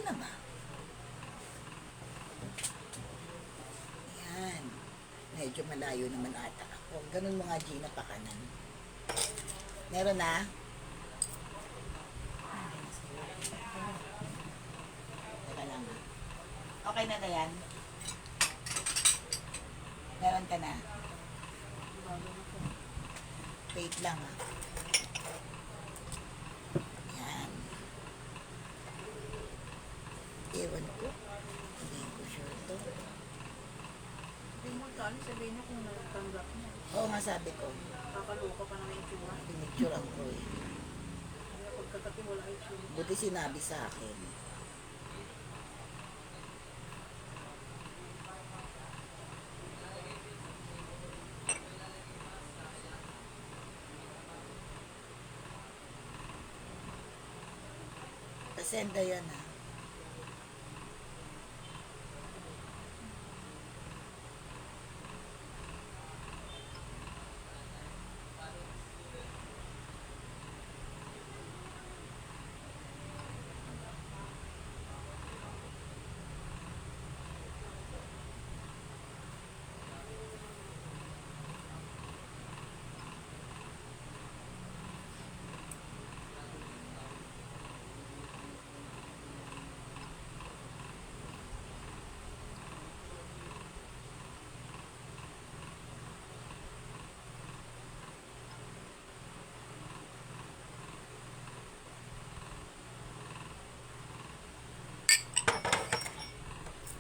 na ba? Yan. Medyo malayo naman ata ako. Ganun mo nga, Gina, pa kanan. Meron na? Teka lang ha. Okay na yan? Meron ka na? Wait lang ha. Yan. Ewan ko. Hindi ko sure to. Hindi mo tali, sabihin niya kung nagtanggap niya. Oo nga, sabi ko. Kakaluka pa naman yung tsura. Pinicturean ko eh. Kaya pagkatabi wala yung tsura. Buti sinabi sa akin. Pasenda yan ha.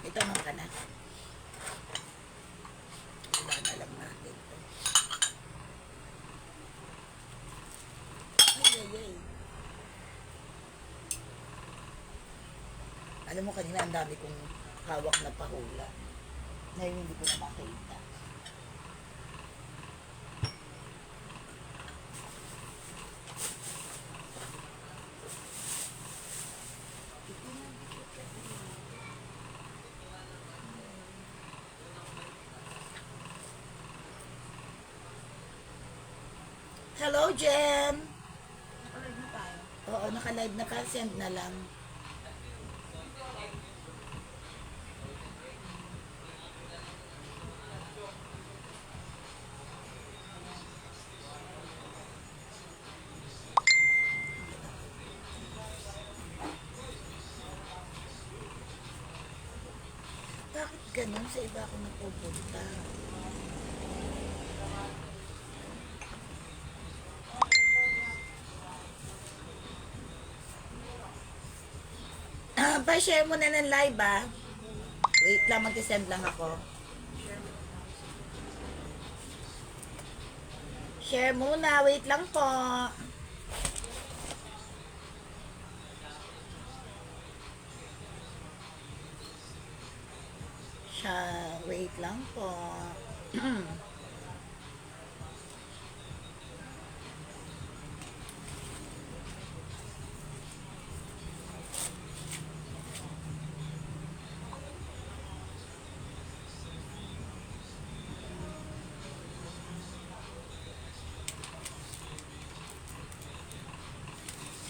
Ito naman ka na. Wala na lang natin ito. Ay. Alam mo, kanina ang dami kong hawak na pahula. Ngayon hindi ko na makita. Hello, Jen! Nakalag na tayo. Oo, naka-live na ka. Send na lang. Bakit ganun? Sa iba ako napupunta. Pa-share mo na ng live ah. Wait lang, mag-send lang ako. Share muna, wait lang po. Wait lang po.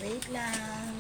Wait lang.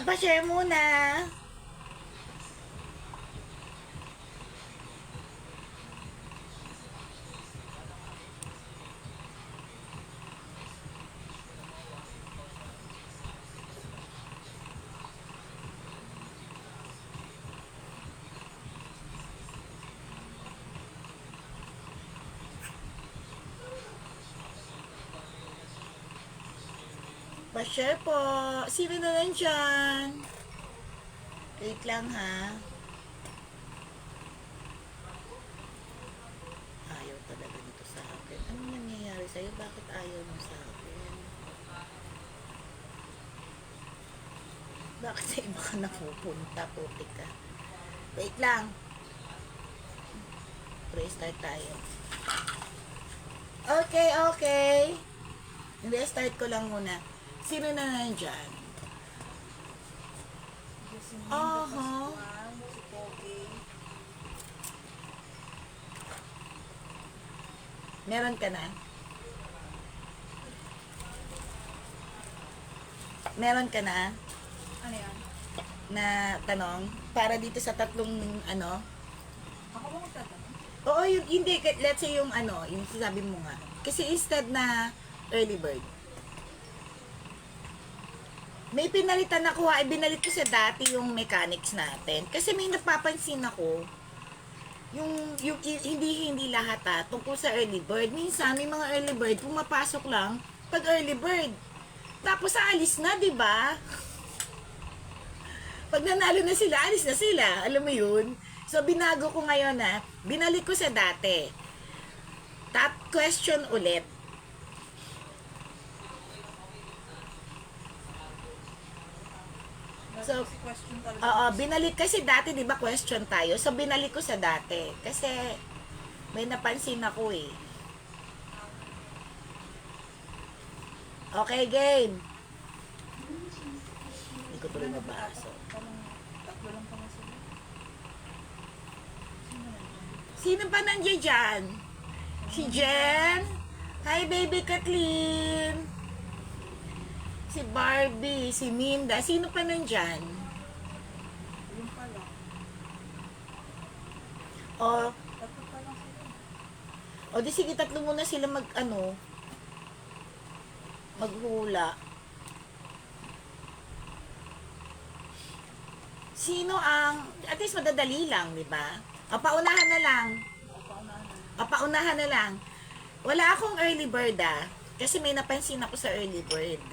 Pa-share muna. Pa-share po. Sino na nandyan? Wait lang ha. Ayaw talaga nito sa akin. Ano nangyayari sa'yo? Bakit ayaw mo sa akin? Bakit sa iba ka napupunta? Putik ka. Wait lang. Restart tayo. Okay, okay. Restart ko lang muna. Sino na nandyan? Si Aha. Pascual, si Pogi. Meron ka na? Meron ka na Ano yan? na tanong para dito sa tatlong ano? Ako ba magtatanong? Oo, hindi. Let's say yung ano, yung sabi mo nga. Kasi instead na early bird. May pinalitan ako ha. Ibinalit ko sa dati yung mechanics natin. Kasi may napapansin ako. Hindi lahat ha. Tungkol sa early bird. Minsan, may mga early bird, pumapasok lang pag early bird. Tapos aalis na, di ba? Pag nanalo na sila, alis na sila. Alam mo yun? So, binago ko ngayon na, binalik ko sa dati. Top question ulit. So, Si question talaga. oo, binalik kasi dati, di ba, question tayo. So, binalik ko sa dati. Kasi, may napansin ako eh. Okay, game. Hindi ko tuloy mabasa. Parang tatlo lang pala sila. Sino na yan? Sino pa nandiyan dyan? Si Jen? Hi, baby Kathleen. Si Barbie, si Minda. Sino pa nandyan? Yung pala. O, Tatlo pa lang sila. o di sige, tatlo muna sila maghula. Sino ang, at least madadali lang, di ba? O, paunahan na lang. O, paunahan na. O, paunahan na lang. Wala akong early bird kasi may napansin ako sa early bird.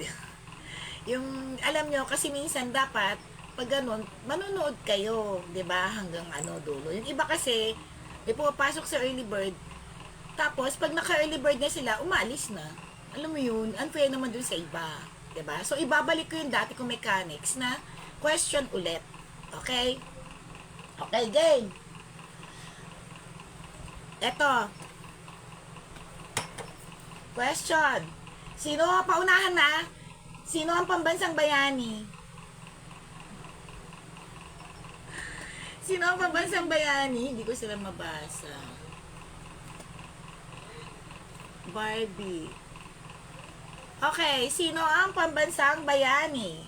Yung, alam nyo, kasi minsan dapat, pag ganun, manonood kayo, di ba hanggang dulo. Yung iba kasi, may pumapasok sa early bird, tapos, pag naka-early bird na sila, umalis na. Alam mo yun, unfair naman dun sa iba. Diba? So, ibabalik ko yung dati kong mechanics na question ulit. Okay? Okay, game. Eto. Question. Sino, paunahan na? Sino ang pambansang bayani? Sino ang pambansang bayani? Hindi ko sila mabasa. Barbie. Okay, sino ang pambansang bayani?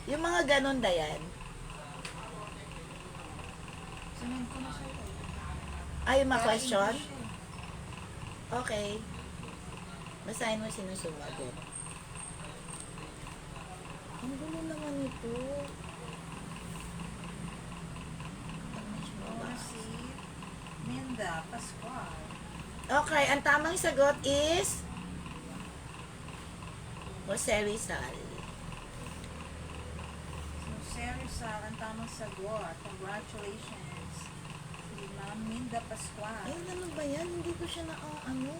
Yung mga ganun, Dayan. Sinend ko na sa'yo. Ay, yung mga Para question? English eh. Okay. Basahin mo sino sumagot. Ang gulo naman ito. Oo, si Minda Pascual. Okay, ang tamang sagot is Jose Rizal. So, Sir Rizal, ang tamang sagot. Congratulations. Si Ma'am Minda Pascual. Ay, ano ba yan? Hindi ko siya ano.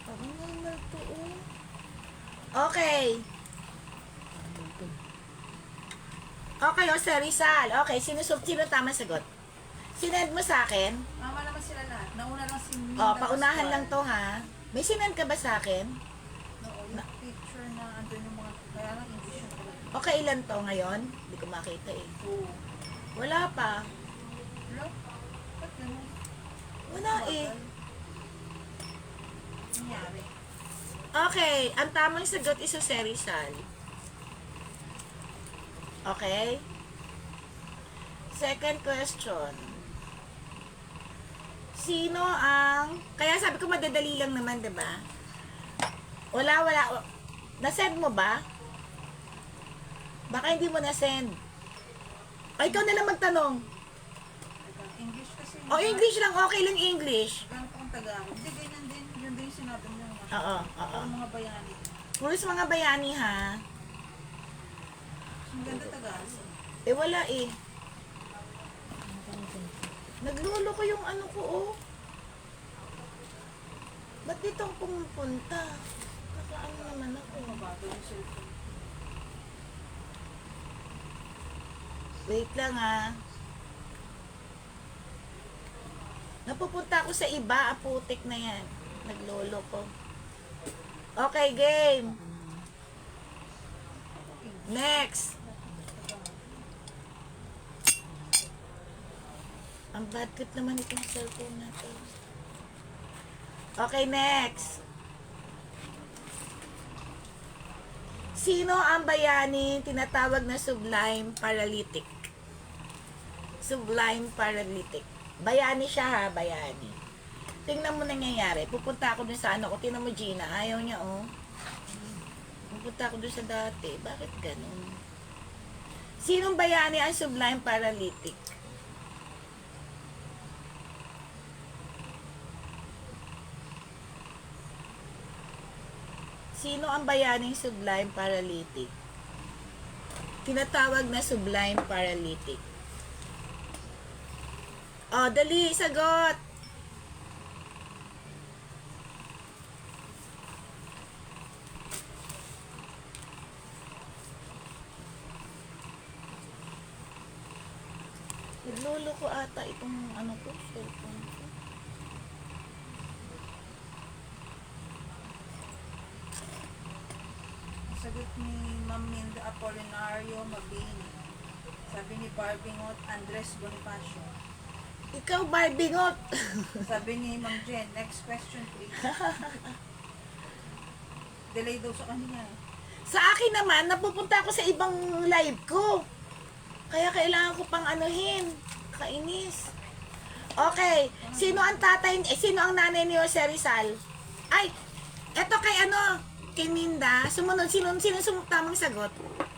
Parang normal to, oh. Okay. Okay, Jose Rizal. Okay, sino tamang sagot? Sinend mo sa akin? Tama naman sila lahat. Nauna lang si Minda Oh, paunahan Pascual. lang to ha. May sinend ka ba sa akin? Oo, yung picture na andun yung mga, kaya lang English yung talaga. Okay, ilan to ngayon? Hindi ko makita eh. Oo. Wala pa. Hello? Ba't ganun? Wala eh. Nangyari. Okay, ang tamang sagot is Jose Rizal. Okay? Second question. Sino ang... Kaya sabi ko madadali lang naman, diba? Wala. Nasend mo ba? Baka hindi mo nasend. O, ikaw na lang magtanong. English kasi. O, English lang. Okay lang English. Ganun pang Tagalog. Hindi, ganyan din. Yun din yung sinabi mo. Oo. Yung mga bayani. Spurs mga bayani ha. Ang ganda tagal. Eh wala eh. Naglolo ko yung ano ko oh. Ba't dito ang pumupunta? Nakaano naman ako. Mabago yung cellphone. Wait lang ha. Napupunta ako sa iba, aputik na yan. Naglolo ko. Okay, game. Next. Ang bad trip naman itong cellphone natin. Okay, next. Sino ang bayani tinatawag na sublime paralytic? Sublime paralytic. Bayani siya ha, bayani. Tingnan mo nangyayari. Pupunta ako dun sa ano ko. Tingnan mo Gina. Ayaw niya oh. Pupunta ako dun sa dati. Bakit ganun? Sinong bayani ang sublime paralytic? Sino ang bayaning sublime paralytic? Tinatawag na sublime paralytic. Oh, dali, sagot! Naglolo ko ata itong ano ko, cellphone ko. Sagot ni Ma'am Minda Apolinario Mabini. Sabi ni Barbingot Andres Bonifacio. Ikaw, Barbingot! Sabi ni Ma'am Jen, next question please. Delay daw sa kanya. Sa akin naman, napupunta ako sa ibang live ko. Kaya kailangan ko pang anuhin. Kainis. Okay. Sino ang tatay, sino ang nanay ni Jose Rizal? Ay, eto kay ano, kay Minda. Sumunod, sino tamang sagot?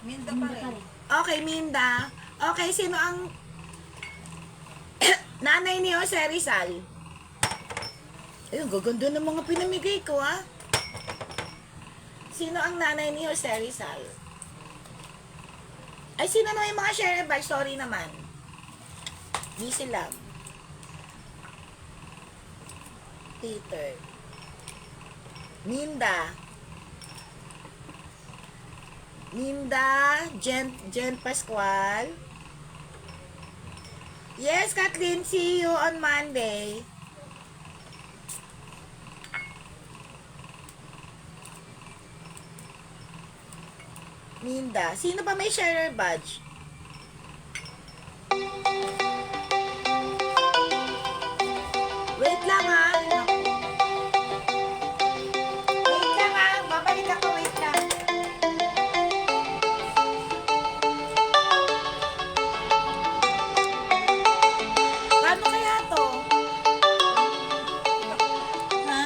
Minda pa rin. Okay, Minda. Okay, sino ang nanay ni Jose Rizal? Ayun, gaganda ng mga pinamigay ko, ha? Sino ang nanay ni Jose Rizal? Ay, sino na yung mga share bar? Sorry naman. Busy lang. Peter. Minda. Minda. Jen Pascual. Yes, Kathleen. See you on Monday. Minda. Sino ba may sharer badge? Wait lang ha. Wait lang ha. Babalik ako. Wait lang. Paano kaya to? Ha?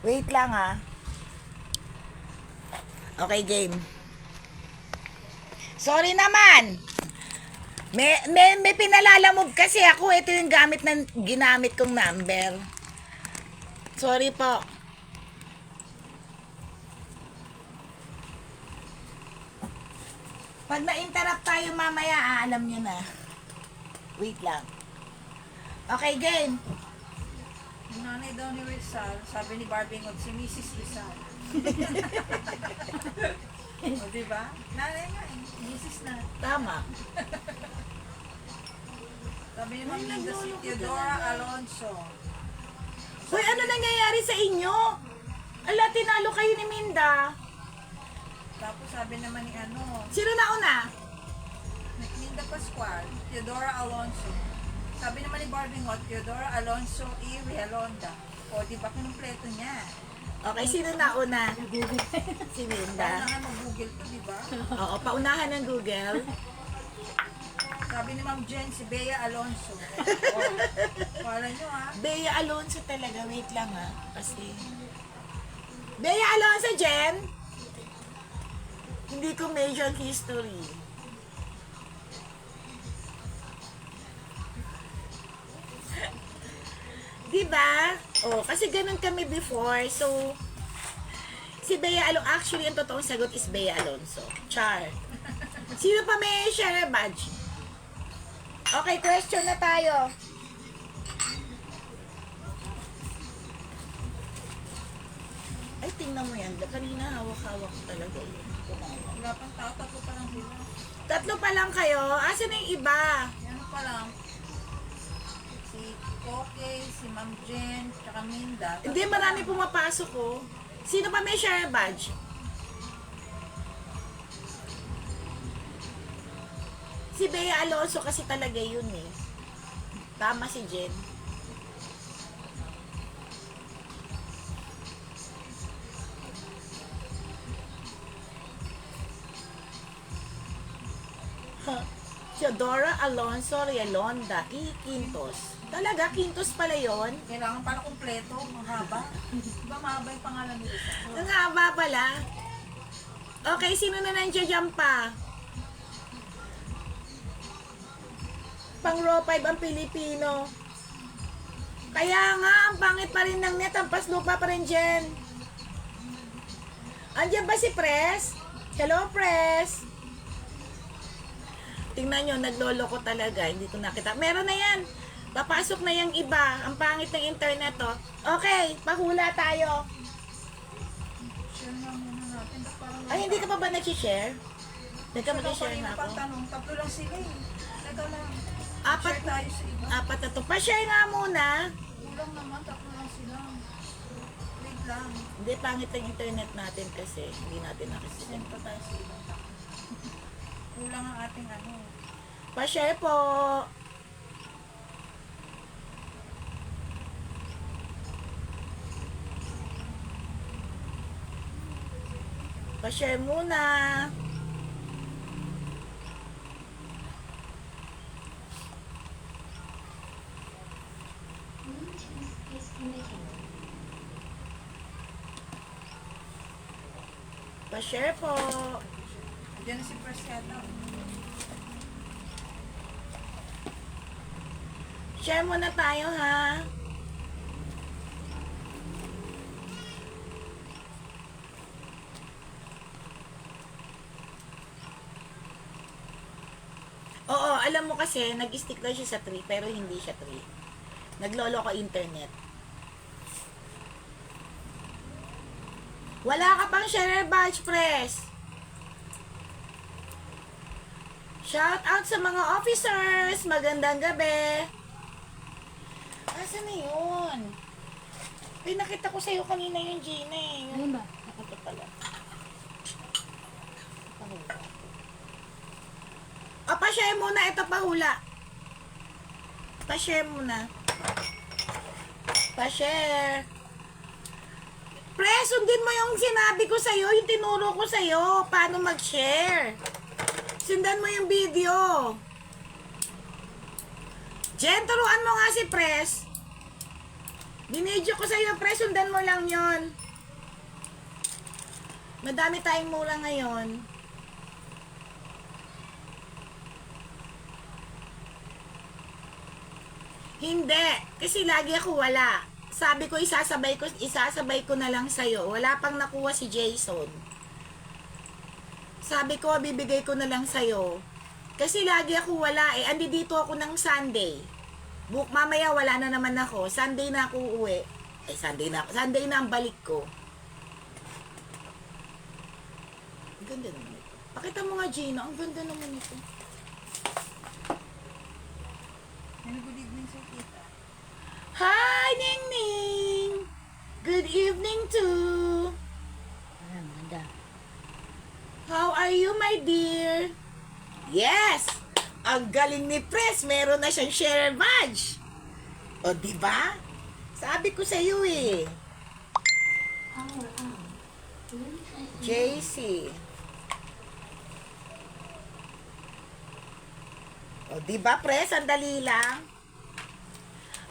Wait lang ha. Okay, game. Sorry naman. May pinalalamove kasi ako. Ito yung ginamit kong number. Sorry po. Pag na-interrupt tayo mamaya, alam nyo na. Wait lang. Okay, game. Yung nanay daw ni Rizal, sabi ni Barbingot, si Mrs. Rizal. O, diba? Nanay nga eh, Mrs. na. Tama. Sabi ni Ma'am Ay, Minda, si naglolo ko Teodora talaga. Alonso. Hoy, ano nangyayari sa inyo? Ala, tinalo kayo ni Minda. Tapos sabi naman ni ano, Sino na una? Minda Pascual, Teodora Alonso. Sabi naman ni Barbingot, Teodora Alonso E. Realonda. O, di ba kinumpleto niya? Okay, sino na una? Si Kaya Minda. na nga mag-google to, di ba? Oo, paunahan ng Google. Sabi ni Ma'am Jen, si Bea Alonso. O, pala nyo ha. Bea Alonso talaga. Wait lang ha. Kasi... Bea Alonso, Jen? Hindi ko major history. Diba? Oh, kasi ganun kami before. So, si Bea Alonso, actually, ang totoong sagot is Bea Alonso. Char. Sino pa may share badge? Okay, question na tayo. Ay, tingnan mo yan. Kanina hawak-hawak ko talaga yun. Wala pang tao, tatlo pa lang sila. Tatlo pa lang kayo. Asan na yung iba? Yan pa lang. Si Koke, si Ma'am Jen, tsaka Minda. Hindi, marami pumapasok ko. Sino pa may share badge? Si Bea Alonso kasi talaga yun eh. Tama si Jen. Teodora Alonso Realonda, Quintos. Talaga, Quintos pala yon. Kailangan pala kumpleto, mahaba. Diba mahaba yung pangalan nila? Ang haba pala. Okay, sino na nandiyan pa? Pang row 5 ang Pilipino. Kaya nga, ang pangit pa rin ng net, ang paslupa pa rin dyan. Andiyan ba si Pres? Hello, Pres. Tingnan nyo, nagloloko talaga. Hindi ko nakita. Meron na yan. Papasok na yung iba. Ang pangit ng internet, oh. Okay, pahula tayo. Share nga muna natin. Parang Ay, hindi ka pa ba nag-share? Hindi ka mag-share na ako. Tanong, tatlo lang sila eh. Teka lang. Apat, Share tayo sa iba. apat na to. Pa-share nga muna. Kulang naman, tatlo lang sila. Wait lang. Hindi, pangit ang internet natin kasi. Hindi natin nakasya. Send pa tayo sa iba. Kulang ang ating ano. Pa-share po. Pa-share muna. Pa-share po. Diyan na si Presiata. Share muna tayo ha. Oo, alam mo kasi, nag-stick daw siya sa 3, pero hindi siya 3. Naglolo ko internet. Wala ka pang share badge, press. Shout out sa mga officers. Magandang gabi. Asa na yun? Ay, nakita ko sa'yo kanina yung Gina eh. Ano ba? Ito pala. Pahula. O, pa-share muna. Ito pahula. Pa-share muna. Pa-share. Pre, sundin mo yung sinabi ko sa'yo, yung tinuro ko sa'yo. Paano mag-share? Sundan mo yung video. Jen, turuan mo nga si Pres. Binidyo ko sa'yo, Pres. Sundan mo lang yon. Madami tayong mura ngayon. Hindi. Kasi lagi ako wala. Sabi ko, isasabay ko na lang sa'yo. Wala pang nakuha si Jason. Sabi ko, bibigay ko na lang sa'yo. Kasi lagi ako wala eh. Andi dito ako ng Sunday. Mamaya wala na naman ako. Sunday na ako uuwi. Sunday na ang balik ko. Ang ganda naman ito. Pakita mo nga, Gina. Ang ganda naman ito. Good evening sa kita. Hi, Ning Ning! Good evening too. Maganda. How are you, my dear? Yes! Ang galing ni Pres, meron na siyang share badge. O, di ba? Sabi ko sa iyo eh. JC. O, di ba, Pres? Sandali lang.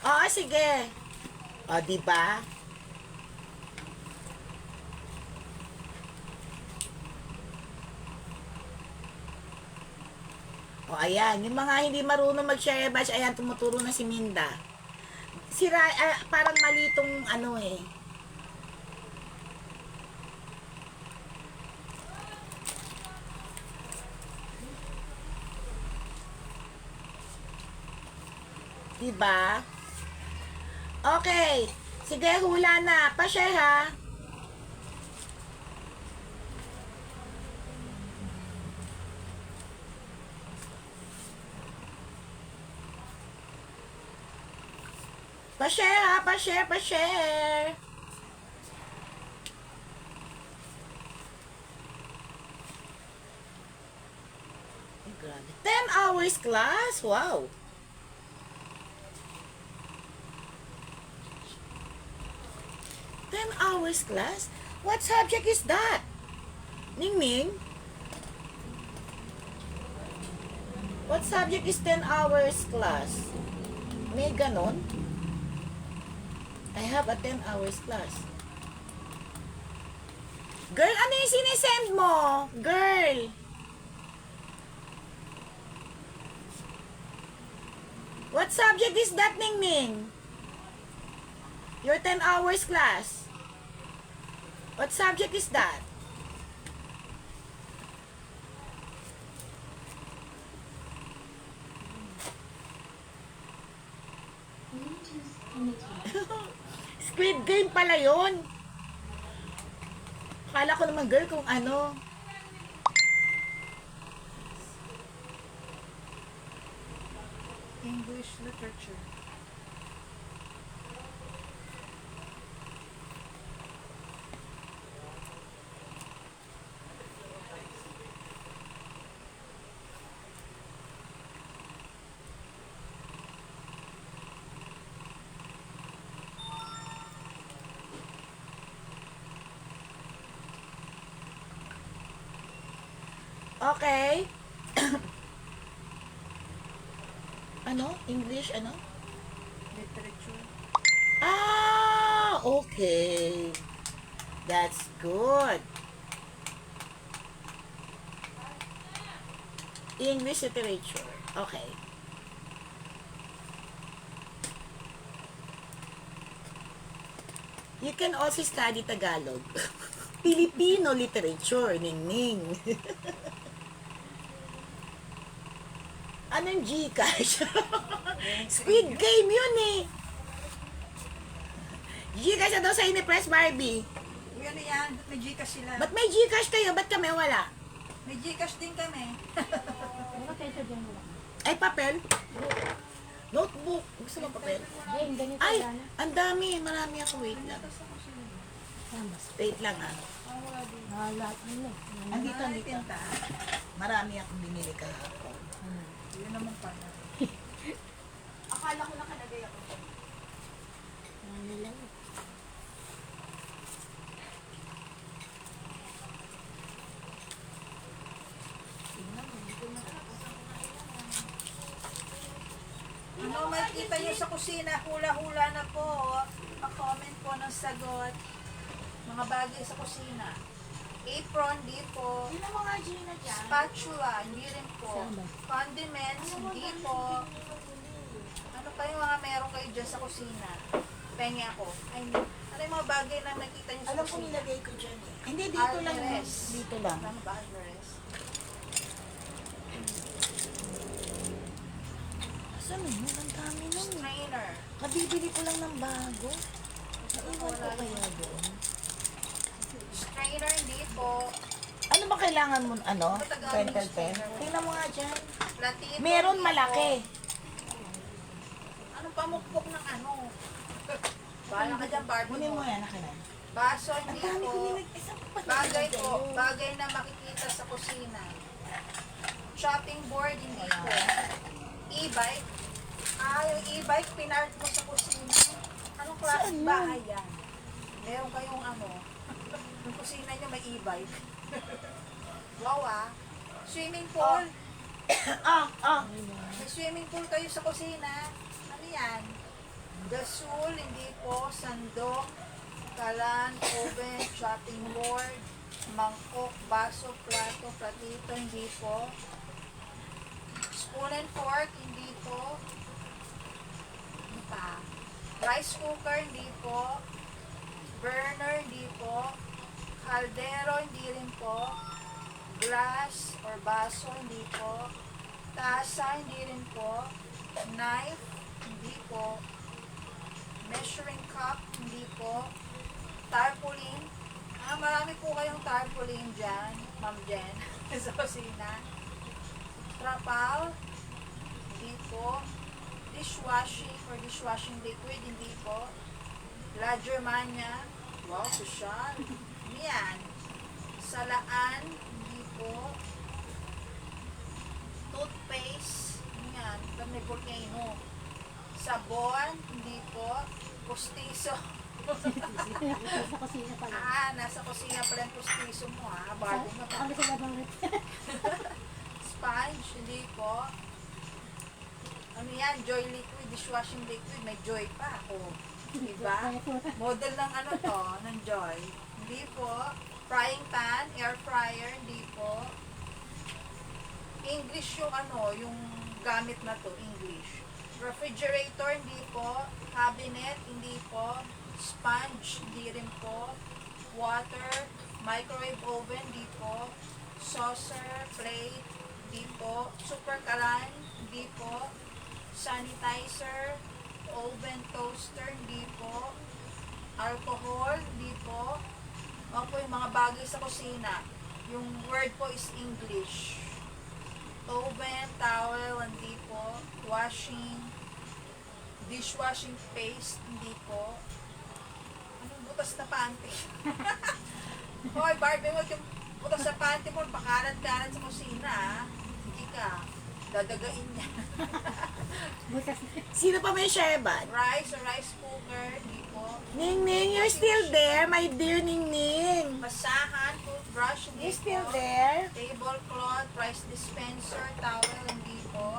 Oo, sige. O, di ba? O, ayan. Yung mga hindi marunong mag-share batch, ayan, tumuturo na si Minda. parang malitong ano eh. Diba? Okay. Sige, hula na. Pa-share ha. Pa-share ha. Pa-share, pa-share. Ay, grabe. 10 hours class? Wow. 10 hours class? What subject is that? Ning Ning? What subject is 10 hours class? May ganon? I have a 10 hours class. Girl, ano yung sinisend mo? Girl! What subject is that, Ning Ning? Your 10 hours class. What subject is that? Squid Game pala yun. Akala ko naman girl kung ano. English literature. Okay. Ano? English, ano? Literature. Ah, okay. That's good. English literature. Okay. You can also study Tagalog. Filipino literature, Ning. Anong Gcash? Squid Game yun eh. Gcash na daw sa Press Barbie. Uy, ano yan? May Gcash sila. Ba't may Gcash kayo? Ba't kami wala? May Gcash din kami. Ano kayo sa dyan wala? Ay, papel? Notebook. Gusto mo papel? Game, ganito Ay, sana. ang dami. Marami ako. Wait lang. Saan ba? Wait lang ah. Lahat ano. Andito, Ay, andito. tinta. Marami akong binili kahapon. Yun naman pala. Akala ko nakalagay ako. Ano lang. Ano makikita nyo sa kusina? Hula-hula na po. Pa-comment po ng sagot. Mga bagay sa kusina. Apron, di po. Yun ang mga Gina dyan. Spatula, hindi rin po. Saan ba? Condiments, hindi po. Ano pa yung mga meron kayo dyan sa kusina? Pengi ako. Ay, ano yung mga bagay na nakita nyo sa Alam ko kusina? nilagay ko dyan eh. Hindi, dito lang. Alvarez. Dito lang. Ano ba, Alvarez? Saan mo? Ang dami nun eh. Strainer. Kabibili ko lang ng bago. Naiwan ko kaya doon. Strainer, hindi po. Ano ba kailangan mo, ano? Matagal Pentel yung pen? strainer. Tingnan mo nga dyan. Platito, Meron hindi malaki. po. Anong pamukpok ng ano? Bahala ka dyan, Barbie Kunin mo mo. yan, akin na. Baso, Ang hindi dami ko po. Isang pa Bagay po. Bagay na makikita sa kusina. Chopping board, hindi po. E-bike. Ah, yung e-bike, pinart mo sa kusina. Anong klaseng Saan yun? bahay yan? Meron kayong ano, yung kusina nyo may e-bike. Wow ah. Swimming pool. May swimming pool kayo sa kusina. Ano yan? Gasol, hindi po. Sandok, kalan, oven, chopping board, mangkok, baso, plato, platito, hindi po. Spoon and fork, hindi po. Ano pa? Rice cooker, hindi po. Burner, hindi po. Kaldero, hindi rin po. Glass or baso, hindi po. Tasa, hindi rin po. Knife, hindi po. Measuring cup, hindi po. Tarpaulin. Marami po kayong tarpaulin dyan, Ma'am Jen, sa kusina. Trapal, hindi po. Dishwashing or dishwashing liquid, hindi po. Lagermania, wow, social. Yan. Salaan, hindi po. Toothpaste, yan, may volcano. Sabon, hindi po. Pustiso. Sa kusina pala. Nasa kusina pala yung pustiso mo Barbie mo. Ano sa labang rin? Sponge, hindi po. Ano yan? Joy liquid, dishwashing liquid. May Joy pa. Diba? Model ng ano to, ng Joy. Hindi po. Frying pan, air fryer, hindi po. English yung ano, yung gamit na to, English. Refrigerator, hindi po. Cabinet, hindi po. Sponge, hindi rin po. Water, microwave oven, hindi po. Saucer, plate, hindi po. Super kalan, hindi po. Sanitizer, oven toaster, hindi po. Alcohol, hindi po. Opo, yung mga bagay sa kusina. Yung word po is English. Oven, towel, hindi po. Washing, dishwashing paste, hindi po. Anong butas na panty? Hoy, Barbie, huwag yung butas na panty mo. Pakalat-kalat sa kusina, Hindi ka. Dadagain niya. Butas. Sino pa may sharebat? Rice or rice cooker, hindi po. Ning, you're still there, my dear Ning. Basahan, toothbrush, hindi You're still po. there? Tablecloth, rice dispenser, towel, hindi po.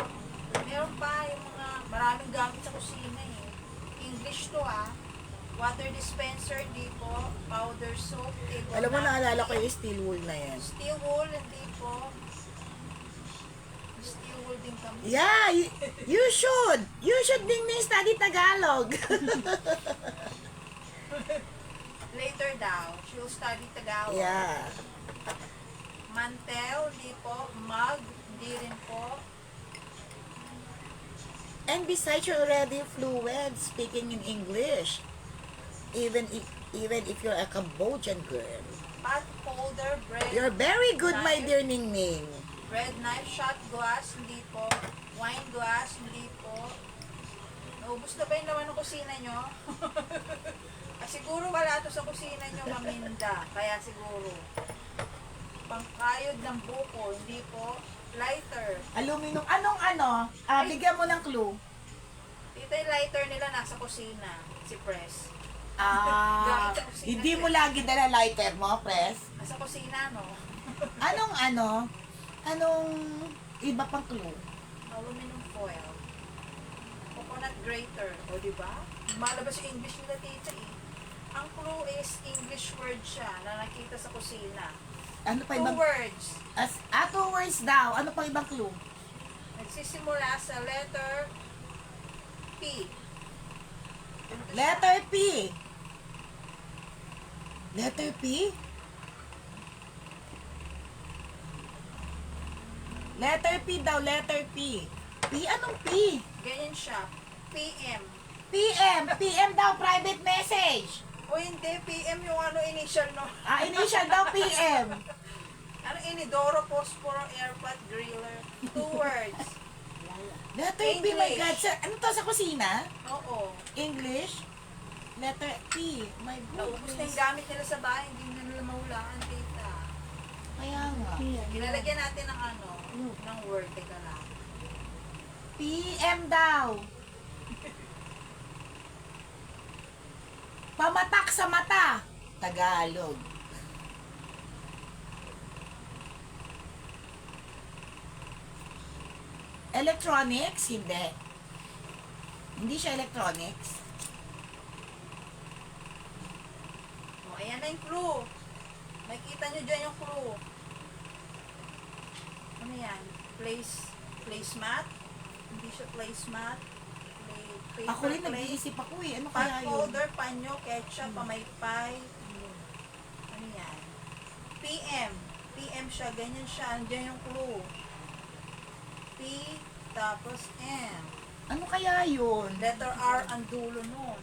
Meron pa yung mga maraming gamit sa kusina English to Water dispenser, hindi po. Powder soap, table Alam mo, napkin. naalala ko yung steel wool na yan. Steel wool, hindi po. Steel wool din kami. Yeah, you should. You should Ning study Tagalog. Later daw, she'll study Tagalog. Yeah. Mantel, hindi po. Mug, hindi rin po. And besides, you're already fluent speaking in English. Even if you're a Cambodian girl. Pot holder, bread. You're very good, my knife, dear Ning. Bread knife, shot glass, hindi po. Wine glass, hindi po. Naubos na ba yung laman ng kusina nyo? Siguro wala to sa kusina nyo, maminda. Kaya siguro. Pangkayod ng buko, hindi po. Lighter. Aluminum. Anong ano? Bigyan mo ng clue. Dito yung lighter nila nasa kusina. Si Press. Ah, hindi mo lagi dala lighter mo, Pres? Nasa kusina, no? Anong iba pang clue? Aluminum foil. Coconut grater. O, di ba? Malabas yung English nila, tita Ang clue is English word siya na nakita sa kusina. Ano pa 2 ibang... words. 2 words daw. Ano pang ibang clue? Nagsisimula sa letter P. Letter P. Letter P? Letter P daw, letter P. P? Anong P? Ganyan siya. PM. PM. PM daw, private message. O hindi, PM yung ano initial, no? Initial daw, PM. Ano inidoro, posporo, airpot, griller. 2 words. Letter P, my English. God. Ano to sa kusina? Oo. English? Letter P. My Naubos na yung goodness. gamit nila sa bahay, hindi na nila mahulaan, tita. Kaya nga. Ilalagyan natin ng ano, ng word. Teka lang. PM daw. Pamatak sa mata. Tagalog. Electronics? Hindi. Hindi siya electronics. O, ayan na yung clue. Makikita nyo dyan yung clue. Ano yan? Placemat? Hindi siya placemat. Paper Ako rin, plate, nag-iisip ako eh. Ano pot kaya yun? holder, panyo, ketchup, pamaypay. Ano yan? PM. PM siya, ganyan siya. Andiyan yung clue. P, tapos M. Ano kaya yun? Letter R ang dulo nun.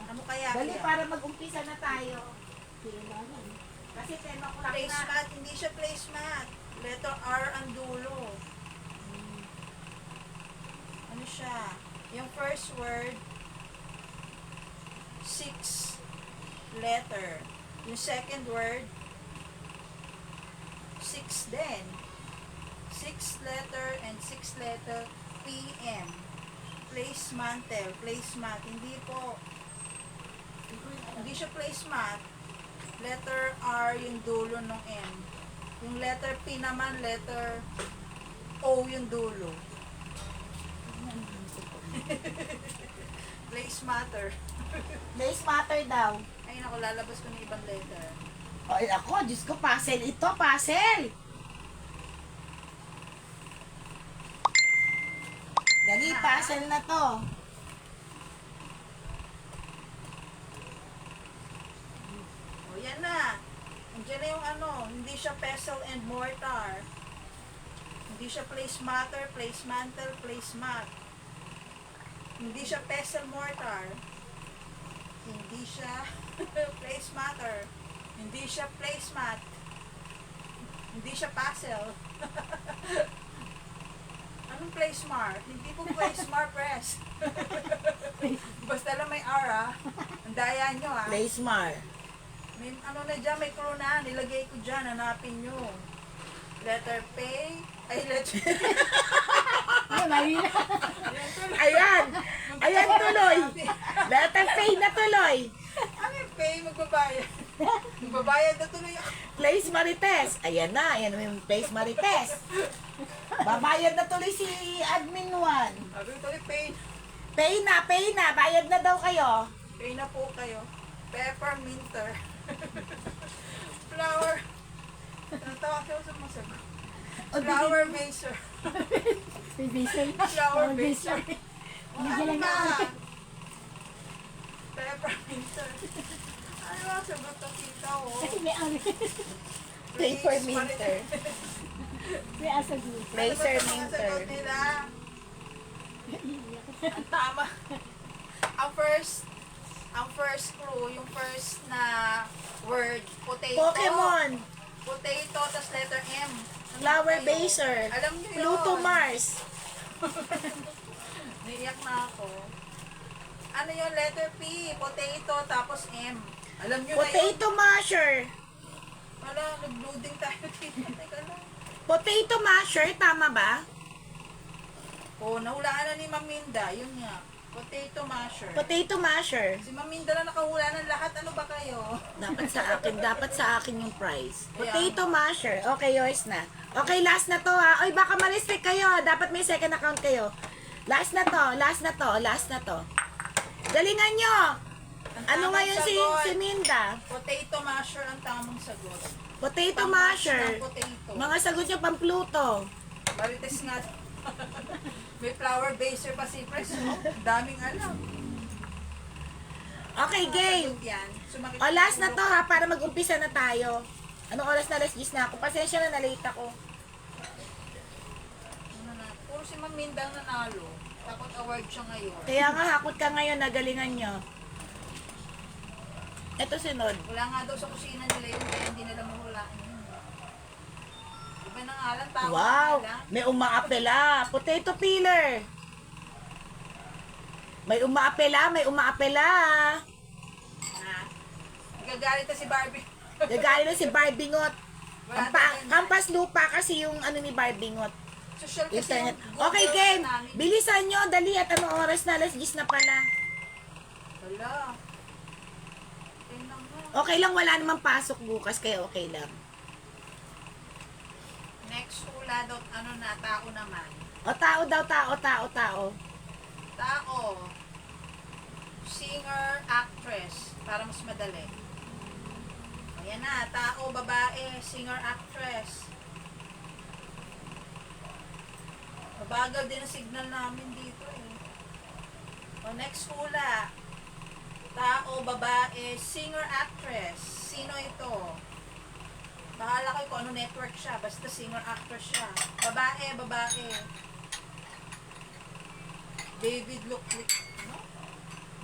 Ano kaya Dali, kaya? para mag-umpisa na tayo. Kailangan. Kasi 10 o'clock na. Placemat, hindi siya placemat. Letter R ang dulo. Ano siya? Yung first word, 6 letter. Yung second word, 6 din. 6 letter and 6 letter PM. Placemantel, placemat. Hindi po. Hindi siya placemat. Letter R yung dulo ng M. Yung letter P naman, letter O yung dulo. Place matter. Place matter daw. Ay naku, lalabas ko ng ibang letter. Ay, ako, Diyos ko, puzzle ito, puzzle! Dali, puzzle na to. O yan na. Andiyan na yung ano, hindi siya pestle and mortar. Hindi siya place matter, place mantle, place mat. Hindi siya pestle mortar. Hindi siya place matter. Hindi siya place mat. Hindi siya puzzle. Anong place mar? Hindi po place mar press. Basta lang may R ah. Ang daya nyo ah. Place mar. May ano na dyan, may clue na. Nilagay ko dyan, hanapin nyo. Letter P. Ay, letter Ay, mali na. Ayan! Ayan tuloy! Letter P na tuloy! Ano yung pay? Magbabayad. Magbabayad na tuloy ako. Place Marites. Ayan na, ayan yung Place Marites. Babayad na tuloy si Admin 1. Sabi ko tuloy, pay. Pay na, bayad na daw kayo. Pay na po kayo. Pepperminter. Flower. Natawa ko sa masagot. Flower baser. May baser. Flower Oh, baser. Bigyan Ano lang ba? ako. Pepperminter. Ano ba sagot ko kita oh? Kasi may ano. Paper minter. May asa dito. Laser Ano ba mga minter. sagot nila? Ang tama. Ang first clue, yung first na word, potato. Pokemon. Potato, tas letter M. Ano Flower kayo? baser. Alam niyo yun. Pluto Mars. Naiyak na ako. Ano yung letter P? Potato, tapos M. Alam niyo na yun. Potato masher. Wala, nag-loading tayo dito. Teka lang. Potato masher, tama ba? Oh, nahulaan na ni Maminda. Yun nga. Potato masher. Potato masher. Si Maminda na nakahula ng lahat. Ano ba kayo? Dapat sa akin yung prize. Potato masher. Okay, yours na. Okay, last na to ha. Oy, baka ma-restrict kayo. Dapat may second account kayo. Last na to. Galingan nyo. Ang Ano tamang ngayon sagot, si Minda? Potato masher ang tamang sagot. Potato Pang-mash masher. ng potato. Mga sagot nyo pang Pluto. Marites nga. May flower baser pa si Pres. Oh. Daming alam. Okay, game. Sagot yan. Sumakit O, last na yung to ha, para mag-umpisa na tayo. Anong oras na? Alas 10 na ako. Pasensya na, na-late ako. Ano na? Puro si Maminda ang nanalo. Takot award siya ngayon. Kaya nga, hakot ka ngayon, nagalingan nyo. Ito sunod. Wala nga daw sa kusina nila yun, kaya hindi nila mahulaan yun. Iba na nga lang, tao Wow! na lang. May umaapela. Potato peeler. May umaapela. Ha? Gagalit na si Barbie. Gagali na si Barbingot. Wala daw yun. Kampas lupa kasi yung ano ni Barbingot. Social kasi Internet. yung Okay, Google game. namin. Bilisan nyo. Dali at anong oras na? Alas 10 na pala. Wala. Tingnan mo. Okay lang, wala namang pasok bukas, kaya okay lang. Next hula daw, ano na, tao naman. O, tao daw, tao. Tao. Singer, actress. Para mas madali. Ayan na, tao, babae, singer, actress. Mabagal din ang signal namin dito eh. O, next hula. Tao, babae, singer, actress. Sino ito? Bahala kayo kung ano network siya. Basta singer, actress siya. Babae, babae. David no?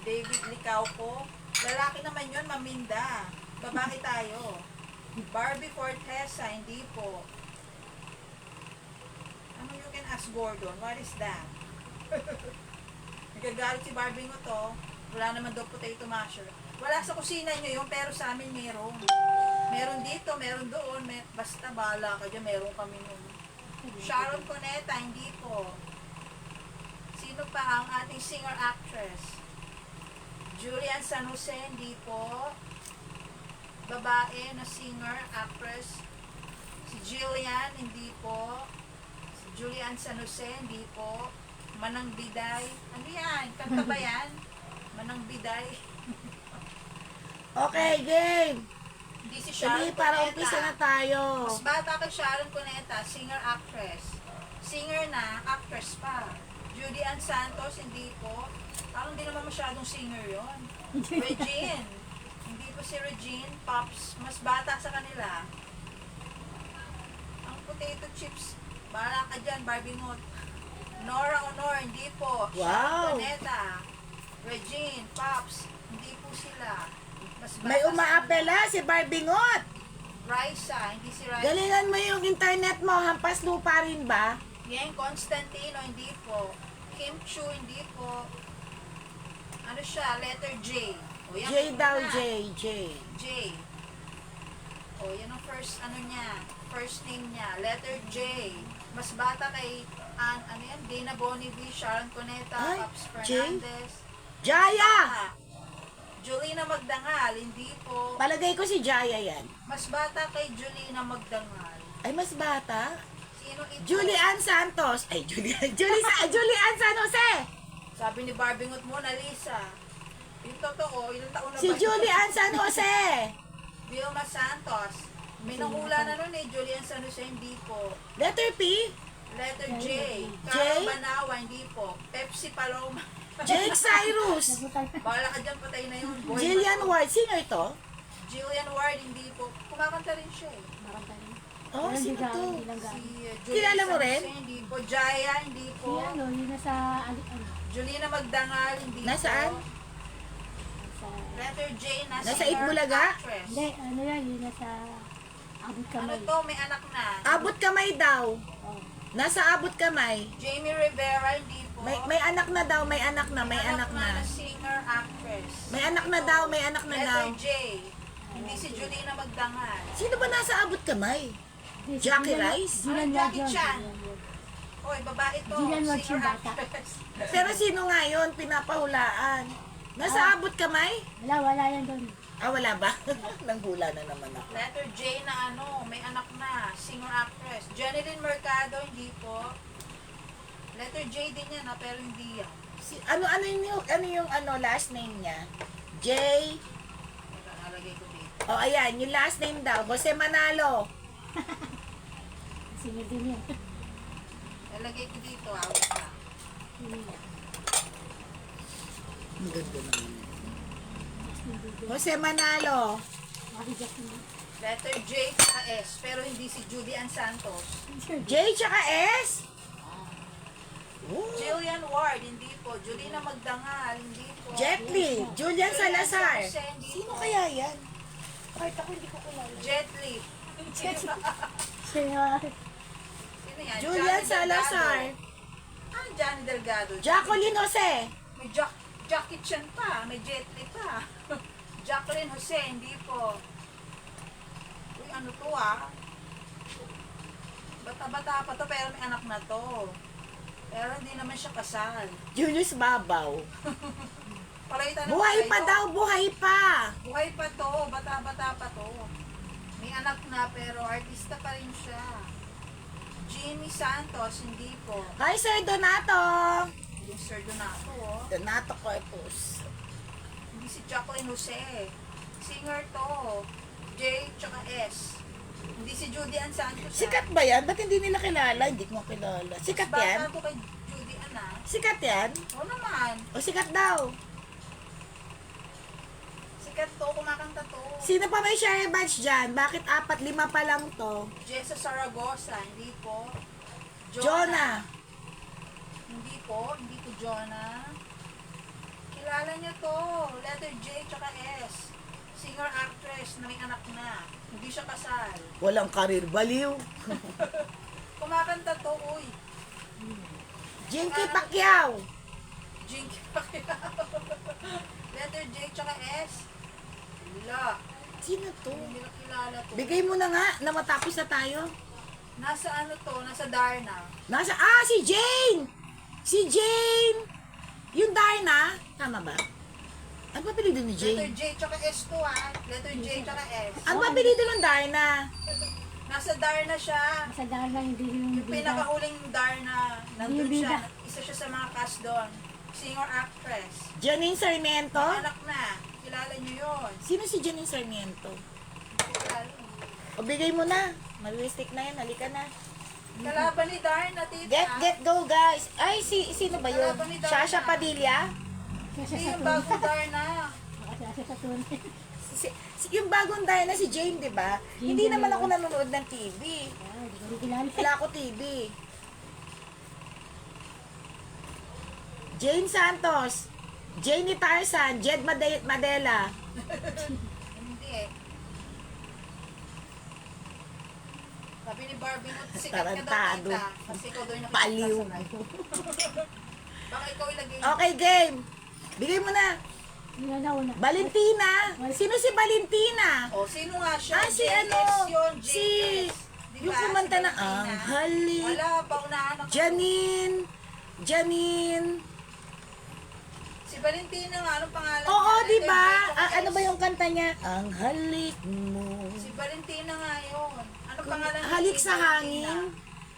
David Licauco. Lalaki naman yun, Maminda. Babae tayo. Barbie Fortesa, hindi po. Ano, you can ask Gordon, what is that? Nagagalit si Barbie mo to. Wala naman daw potato masher. Wala sa kusina nyo yun, pero sa amin meron. Meron dito, meron doon. Basta bahala ka dyan, meron kami nun. Sharon Cuneta, hindi po. Sino pa ang ating singer-actress? Julian San Jose, hindi po. Babae na singer-actress. Si Jillian, hindi po. Si Julian San Jose, hindi po. Manang Biday. Ano yan? Kanta ba yan? Manang Biday. Okay, game. Hindi si Sharon Sige, para Cuneta. umpisa na tayo. Mas bata kay Sharon Cuneta, singer-actress. Singer na, actress pa. Judy Ann Santos, hindi po. Parang hindi naman masyadong singer yon. Regine. Hindi po si Regine. Pops, mas bata sa kanila. Ang potato chips. Bahala ka dyan, Barbie Ngot. Nora Honor, hindi po. Wow. Sharon Cuneta. Regine, Pops, hindi po sila. Mas bata May sa umaapela si Barbie Ngot. Raisa, hindi si Raisa. Galingan mo yung internet mo. Hampas lupa rin ba? Yang Constantino, hindi po. Kim Chu, hindi po. Ano siya? Letter J. O, yan J ang daw, una. J. J. O, yan ang first, ano niya. First name niya. Letter J. Mas bata kay, ano yan? Dana Bonnevie, Sharon Cuneta, Ay, Pops J? Fernandez. Jaya! Ah, Julina Magdangal, hindi po. Palagay ko si Jaya yan. Mas bata kay Julina Magdangal. Ay, mas bata. Sino ito? Julian Santos. Ay, Julian San Jose. Sabi ni Barbie Ngot muna, Lisa. Yung totoo, ilang taon na Si ba? Julian San Jose. Vilma Santos. May nahula na nun eh, Julian San Jose, hindi po. Letter P. Letter J. J? Carol Banawa, hindi po. Pepsi Paloma. Jake Cyrus. Bahala ka dyan, patay na yun. Boy, Jillian Ward. Sino ito? Jillian Ward, hindi po. Kumakanta rin siya eh. Oh, sino to? Si Kilala mo San rin? Jose, hindi po. Jaya, hindi Si po. ano, yun nasa, ano, Julina Magdangal, hindi Nasaan? po. nasa, Letter J, nasa Nasa Itbulaga? actress. hindi, ano yan, yun nasa, abot Ano kamay. to, may anak na. Abot kamay daw. Oh. Nasa abot kamay. Jamie Rivera, hindi po. May anak na daw, may anak na, may anak na. singer, actress. May anak na daw, may anak na daw. Letter J. Hindi si Julina Magdangal. Sino ba nasa abot kamay? Hindi, si Jackie Julian- Rice? Julian Ah, Ward Jackie yun, Chan. Julian Ward. Oy, babae to. Jillian Ward Singer, yung bata. actress. Pero sino nga yun? Pinapahulaan. Nasa abot kamay? Wala yan doon. Ah, wala ba? Nanghula na naman ako. Letter J na ano, may anak na. Singer, actress. Jeneline Mercado, hindi po. Letter J din yan, pero hindi yan. Ano yung last name niya? J. Nalagay ko dito. Oh, ayan, yung last name daw. Jose Manalo. Singer din yan. Nalagay ko dito, wait lang. Yun yan. Ang ganda naman. Justin Bieber. Jose Manalo. Bakit Justin Bieber? Letter J sa S, pero hindi si Judy Ann Santos. J tsaka S. Oh. Jillian Ward, hindi po. Julina Magdangal, hindi po. Jet Li. Julian Salazar. San Jose, hindi Sino po. kaya yan? Kahit ako hindi ko kilala. Jet Li. Sino Siya, yan? Julian Johnny Salazar. Delgado. Ah, Johnny Delgado. Jacqueline Jose. May Jackie Chan pa. May Jet Li pa. Jacqueline Jose, hindi po. Uy, ano to ah? Bata-bata pa to, pero may anak na to. Pero hindi naman siya kasal. Julius Babaw. Palaitan na Buhay pa tayo. daw, buhay pa. Buhay pa to, bata-bata pa to. May anak na pero artista pa rin siya. Jimmy Santos, hindi po. Hi, Sir Donato. Yung Sir Donato, oh. Donato Corpus. Hindi si Jacqueline Jose. Singer to. J tsaka S. Hindi si Judy Ann Santos. Sikat ba yan? Ba't hindi nila kilala? Hindi ko kilala. Sikat Bata yan? to kay Judy Ann ah. Sikat yan? Oo naman. O sikat daw? Sikat to, kumakanta to. Sino pa may share badge dyan? Bakit 4-5 pa lang to? Jessa Saragosa, hindi po. Jonah. Hindi po, hindi po Jonah. Kilala niyo to, letter J tsaka S. Singer actress na may anak na. Hindi siya kasal. Walang karir, baliw. Kumakanta to, uy. Jinky Pacquiao. Jinky Pacquiao. Letter J tsaka S. Wala. Sino to? Hindi nila kilala to. Bigay mo na nga na matapos na tayo. Nasa ano to, nasa Darna. Si Jane! Si Jane! Yung Darna, tama ba? Ano pa apelido ni Letter Jane? J tsaka S to ha. Letter J tsaka S. Ano pa apelido ng Darna? Nasa Darna siya. Sa dala, hindi yung Yung bida. pinakahuling Darna. Nandun Yung siya. bida. Isa siya sa mga cast doon. Singer actress. Janine Sarmiento? May anak na. Kilala niyo yun. Sino si Janine Sarmiento? Kilala. O bigay mo na. Malilistik na yan, halika na. Kalaban ni Darna, tita. Get, go guys. Ay, sino ba yun? Kalaban ni Darna. Shasha Padilla? Kasi Hindi sa yung tunay. bagong Darna. Kasi sa tunay. Yung bagong Darna si Jane, di ba? Jane Hindi de naman Leon. ako nanonood ng TV. Ah, hindi ko rin kilala. Wala ako TV. Jane Santos. Janie Tarzan. Jed Madela. Hindi eh. Sabi ni Barbie mo, sikat ka daw Tarantado. tita. Kasi ikaw daw yung nakikita Baliw. sa live. Baka ikaw ilagay. Okay, game. Bigay mo na. Yung una. Valentina. Sino si Valentina? O, sino nga siya? Si JS ano? yun, Si... JS. Di Yung ba? kumanta Si na Valentina. ang halik. Wala, paunahan ako. Janine. Si Valentina nga, anong pangalan Oo, niya? di ba? Letter J tsaka Ano S. ba yung kanta niya? Ang halik mo. Si Valentina nga yun. Anong pangalan niya? Halik Si sa Valentina? hangin.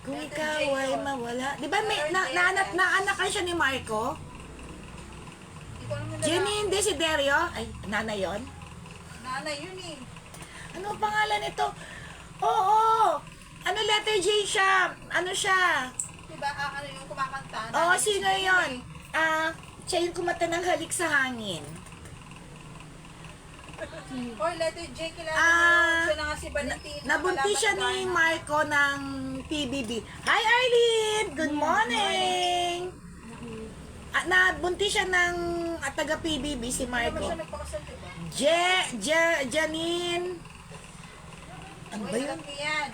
Kung Letter ikaw J ay yun. mawala. Di ba may Letter J, naanak siya ni Marco? Di ko alam yung Jenny Desiderio? Ay, nana yon. Nanay yun eh. Ano ang pangalan nito? Oo! Ano letter J siya? Ano siya? Di ba? Ano yung kumakanta? Oo, Nanay sino si yon? Jenny. Siya yung kumata ng halik sa hangin. Or letter J, kilala Ah, mo. Siya na nga si Valentina. Nabuntis siya ni Kalaban Marco ng PBB. Hi Arlene! Good morning! Nabuntis siya ng taga PBB si Darna. Hindi naman Marco. siya nagpakasal, di ba? Janine. Ano ba Uy, yun? alam niyo yan.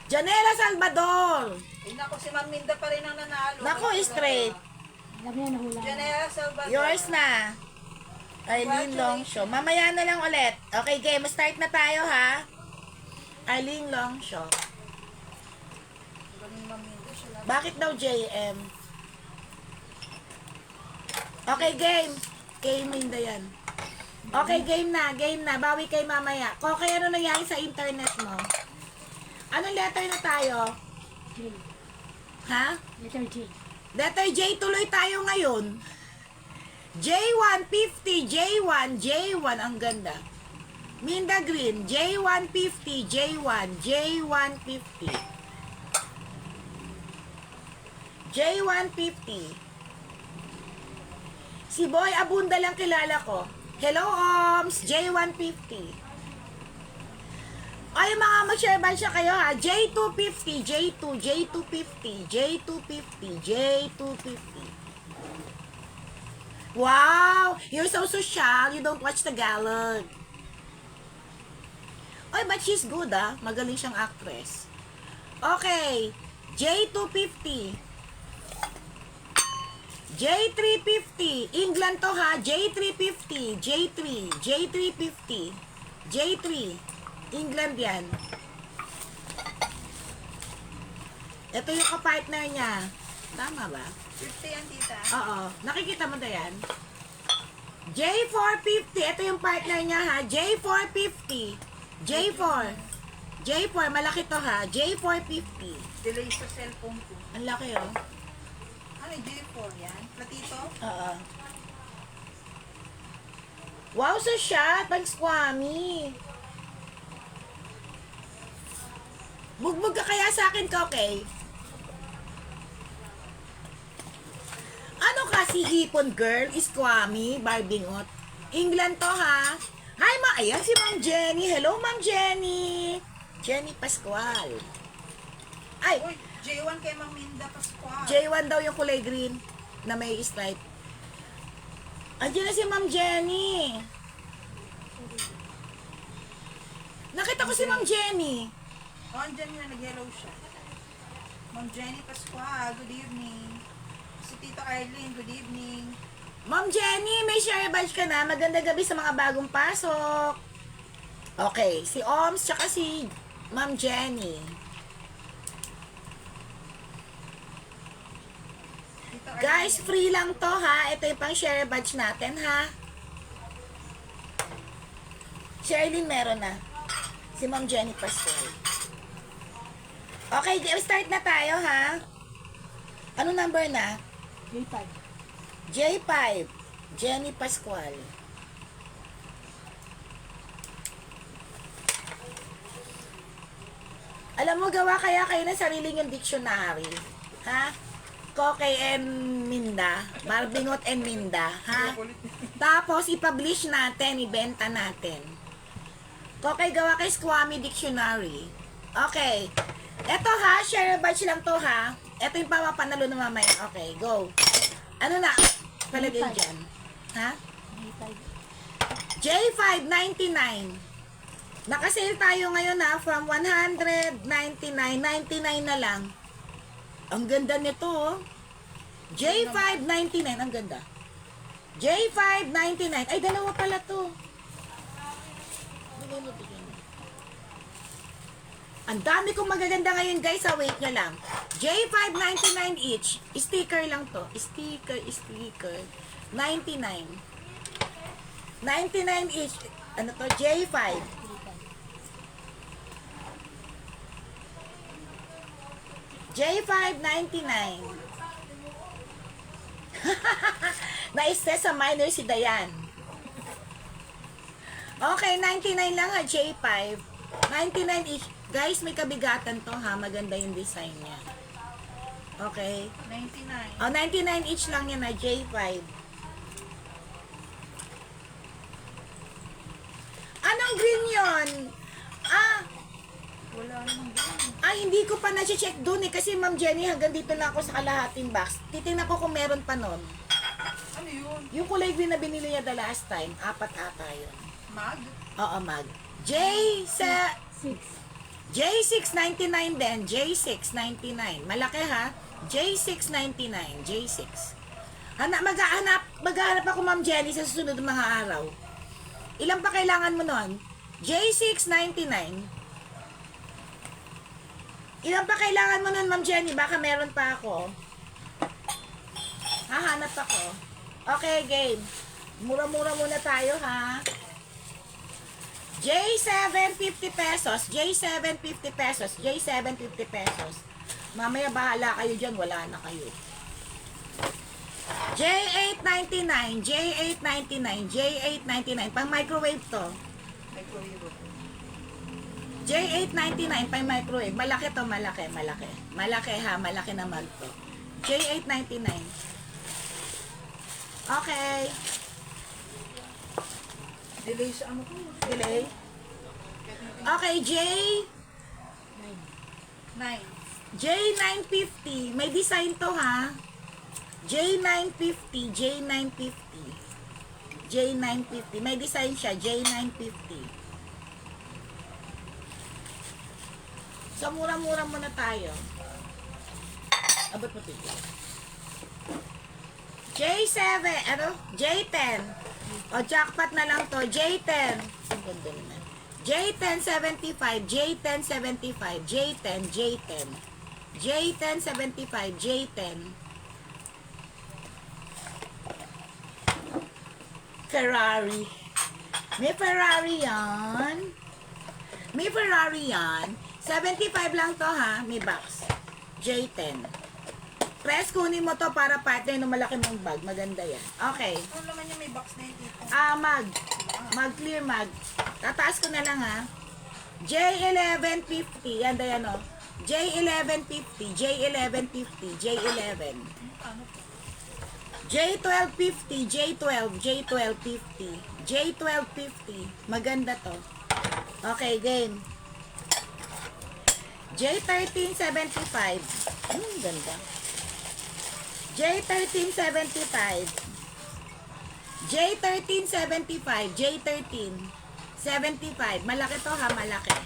Janela Salvador. Eh, naku, si Ma'am Minda pa rin ang nanalo. Naku, straight. Alam niya, nahula. Janela Salvador. Yours na. Arlene Long Show. Mamaya na lang ulit. Okay, game. Start na tayo, ha? Arlene Long Show. Galing Ma'am Minda siya lang. Bakit daw JM? Okay, game. Game Minda yan. Okay, game na. Game na. Bawi kay mamaya. Okay, ano nangyari sa internet mo? Anong letter na tayo? J. Ha? Letter J. Letter J tuloy tayo ngayon. J150, J1, J1, ang ganda. Minda Green, J150, J1, J150. J150. Si Boy Abunda lang kilala ko. Hello, Oms, J150. Ay, mga mag-share ba siya kayo ha? J250, J2, J250, J250, J250. Wow! You're so social. You don't watch Tagalog. Ay, but she's good ah. Magaling siyang actress. Okay. J250. J350. England to ha. J350. J3. J350. J3. England yan. Ito yung kapartner niya. Tama ba? 50 yan, tita. Oo. Nakikita mo na yan? J450. Ito yung partner niya ha. J450. J4. J4. Malaki to ha. J450. Delay sa cellphone ko. Ang laki oh. Ano yung J4 yan? Platito? Oo. Wow, so shot. Pag-squammy. Bugbog ka kaya sa akin ka, okay? Si Hipon Girl, Squammy, Barbingot. England to ha. Hi ayan si Ma'am Jenny. Hello Ma'am Jenny. Jenny Pascual. Ay, Uy, J1 kay Mang Minda Pascual. J1 daw yung kulay green na may stripe. Andiyan na si Ma'am Jenny. Nakita ko si Ma'am Jenny. Oh, andyan na, nag-yellow siya. Ma'am Jenny Pascual, good evening. Si Tito Arlene, good evening. Ma'am Jenny, may share badge ka na. Magandang gabi sa mga bagong pasok. Okay, si Oms tsaka si Ma'am Jenny. Tito Arlene. Guys, free lang to ha. Ito yung pang share badge natin ha. Si Arlene meron na. Si Ma'am Jenny Pascual. Okay, start na tayo ha. Ano number na? J5. J5. Jenny Pascual. Alam mo, gawa kaya kayo ng sarili yung dictionary. Ha? Koke and Minda. Barbingot and Minda. Ha? Tapos, i-publish natin, ibenta natin. Koke, gawa kay Squammy Dictionary. Okay. Eto ha, share badge lang to ha. Eto yung papapanalo na mamaya. Okay, go. Ano na? Palagay dyan. Ha? J5. J599. Nakasale tayo ngayon ha, from 199, 99 na lang. Ang ganda nito oh. J599, ang ganda. J599. Ay, dalawa pala to. Bigay mo. Ang dami kong magaganda ngayon guys, ha, wait nyo lang. J599 each. Sticker lang to. Sticker. 99. 99 each. Ano to? J5. J599. Na-stress sa minor si Dayan. Okay, 99 lang ha, J5. 99 each. Guys, may kabigatan to ha. Maganda yung design niya. Okay. 99. Oh, 99 each lang yan na J5. Anong green yon? Wala namang ganun. Hindi ko pa na-check doon eh. Kasi Ma'am Jenny, hanggang dito lang ako sa kalahating box. Titingnan ko kung meron pa nun. Ano yun? Yung kulay green na binili niya the last time, 4 ata yun. Mag? Oo, mag. 6. J699 din. J699. Malaki ha? J699. J6. Maghahanap ako Ma'am Jenny sa susunod ng mga araw. Ilan pa kailangan mo nun? J699. Ilan pa kailangan mo nun Ma'am Jenny? Baka meron pa ako. Hahanap ako. Okay, game. Mura-mura muna tayo ha. J750 pesos. J750 pesos. J750 pesos. Mamaya bahala kayo dyan. Wala na kayo. J899. J899. J899. Pang microwave to. Microwave. J899. Pang microwave. Malaki to. Malaki. Malaki. Malaki ha. Malaki na mag to. J899. Okay. Delay sa ano ko. Delay. Okay, 9. J950. May design to ha. J950. J950. J950. May design siya. J950. So, mura-mura muna tayo. Abot mo ito. J7. Ano? J10. O, jackpot na lang to. J10. Ang ganda naman. J1075. J1075. J10. J10. J1075. J10. Ferrari. May Ferrari yan. May Ferrari yan. 75 lang to ha. May box. J10. Press, kunin mo to para partner ng malaki mong bag. Maganda yan. Okay. Ano naman yung may box na yun dito? Mag. Mag clear mag. Tataas ko na lang ha. J1150. Yan yan o. J1150. J1150. J11. Ano to? J1250, J1250, J1250. Maganda to. Okay, game. J1375. Ganda. J1375. J1375, J1375. Malaki to ha, malaki.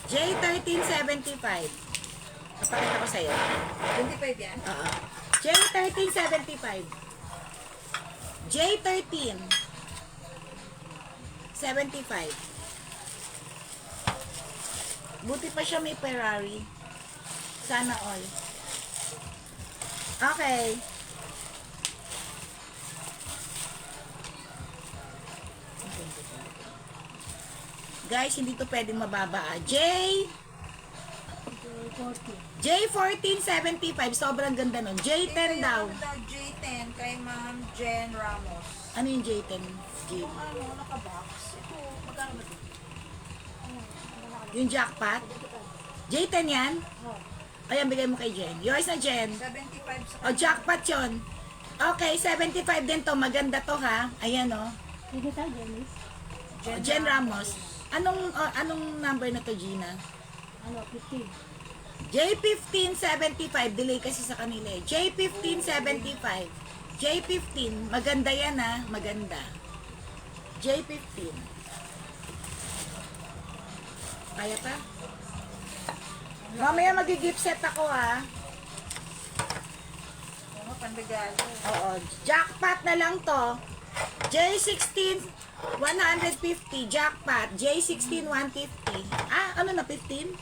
J1375. Papakita ko sa'yo. 25 yan? Oo. J1375. J13 75. Buti pa siya may Ferrari. Sana all. Okay. Guys, hindi to pwedeng mababa. J1475. Sobrang ganda nun. J10 daw. J10 kay Ma'am Jen Ramos. Ano yung J10? Yung ano, naka-box. Ito, magkano ba ito? Yung jackpot? J10 yan? Oh. Ayan, bigay mo kay Jen. Yours na Jen. 75 sa O, jackpot yun. Okay, 75 din to. Maganda to ha. Ayan o. Sige tayo, Janice. Jen Ramos. Anong number na to, Gina? Ano, 15. J1575. Delay kasi sa kanila eh. J1575. J15. Maganda yan ha. Maganda. J15. Kaya pa? Mamaya mag-gift set ako ha. Ano, panregalo. Oo. Jackpot na lang to. J16 150. Jackpot. J16 150. Ah, ano na? 15?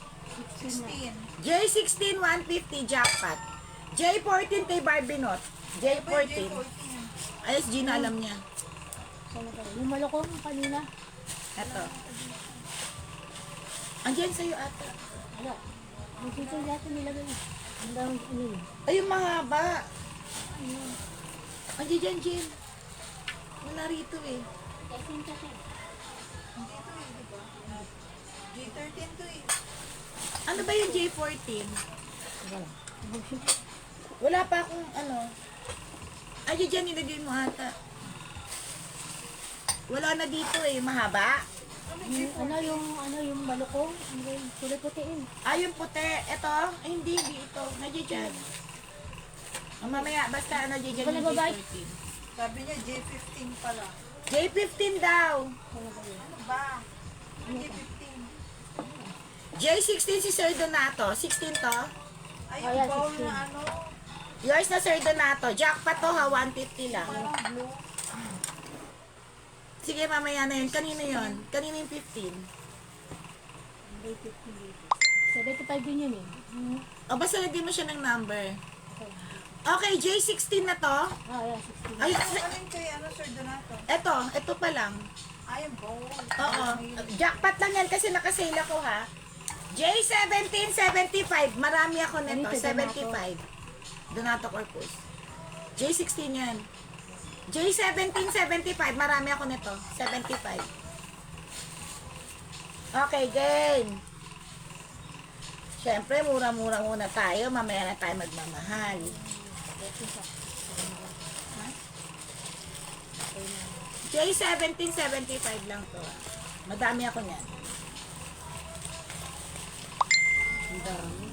16. J16 150. Jackpot. J14 kay Barbinot. J14. Ayos, Gina, alam niya. Sana tayo. Yung malukong kanina. Eto. Andiyan sa'yo ata. Ano? Yung sito lahat yung nilagay. Ang dami ano yun. Ay, yung mahaba. Andiyan dyan, Jen. Wala rito eh. Kasi yung kasi. Hindi ito eh, di ba? J13 to eh. Ano ba yung J14? Wala pa akong ano. Andiyan dyan, nilagay mo ata. Wala na dito eh, mahaba. Ano yung malukong? Ano yung kulay putiin? Ah, yung puti. Ito? Ay, hindi ito. Nandiyan dyan. O, mamaya, basta ano dyan Wala yung babae? J14. Sabi niya J15 pala. J15 daw. Ano ba yun? Ano ba? J15. J16 si Sir Donato. 16 to. Ay, Oh, yung yeah, bowl 16. na ano, Yours na Sir Donato. Jackpot to ha, 150 lang. parang blue. Sige, mamaya na yun. Kanino yun? Kanino yung 15? 75 din yun eh. O, basta lagyan mo siya ng number. Okay, J16 na to. Ah, yeah, 16. Ay, Alin kay ano, Sir Donato? ito pa lang. Ay, yung bowl. Oo. Jackpot lang yan kasi nakasale ako ha. J1775. Marami ako nito. Ganito, 75. Donato Corpus. J16 yan. J1775. Marami ako nito. 75. Okay, game. Siyempre, mura-mura muna tayo. Mamaya na tayo magmamahal. J1775 lang to. Madami ako niyan. Ang dami.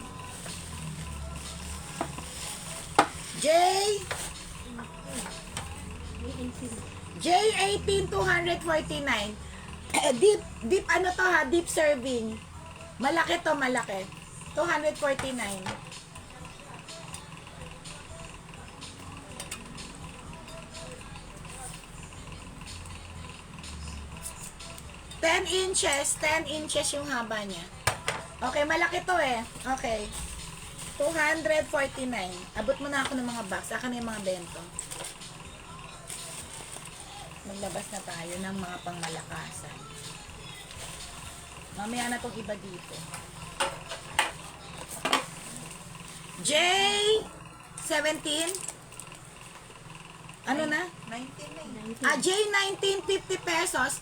J J18 249. Deep ano to ha, deep serving. Malaki to, malaki. 249. Ten inches yung haba niya. Okay, malaki to eh. Okay. 249. Abot mo na ako ng mga box. Saka na yung mga bento. Maglabas na tayo ng mga pangmalakasan. Mamaya na itong iba dito. J17. Ano na? 19 na yun. J19, 50 pesos.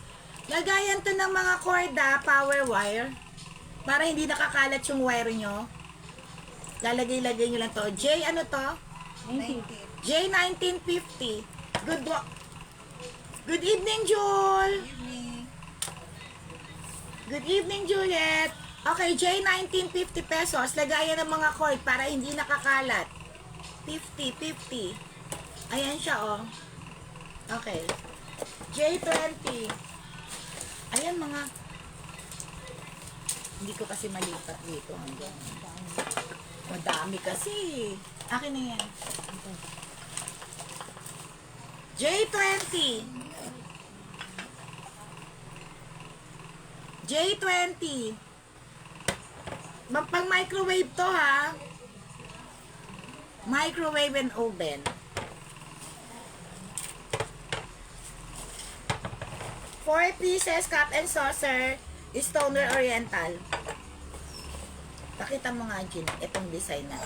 Lagayan to ng mga korda, power wire. Para hindi nakakalat yung wire nyo. Lalagay-lagay nyo lang to. J, ano to? 19. J1950. Good evening, Jul. Evening. Good evening, Juliet. Okay, J1950 pesos. Lagayan ng mga cord para hindi nakakalat. 50. Ayan siya, oh. Okay. J20. Ayan, mga... Hindi ko kasi malipat dito. Madami kasi. Akin na yan. J20. J20. Pang microwave to, ha? Microwave and oven. 4 pieces cup and saucer, Stoner Oriental. Pakita mo nga, Jean, itong design na.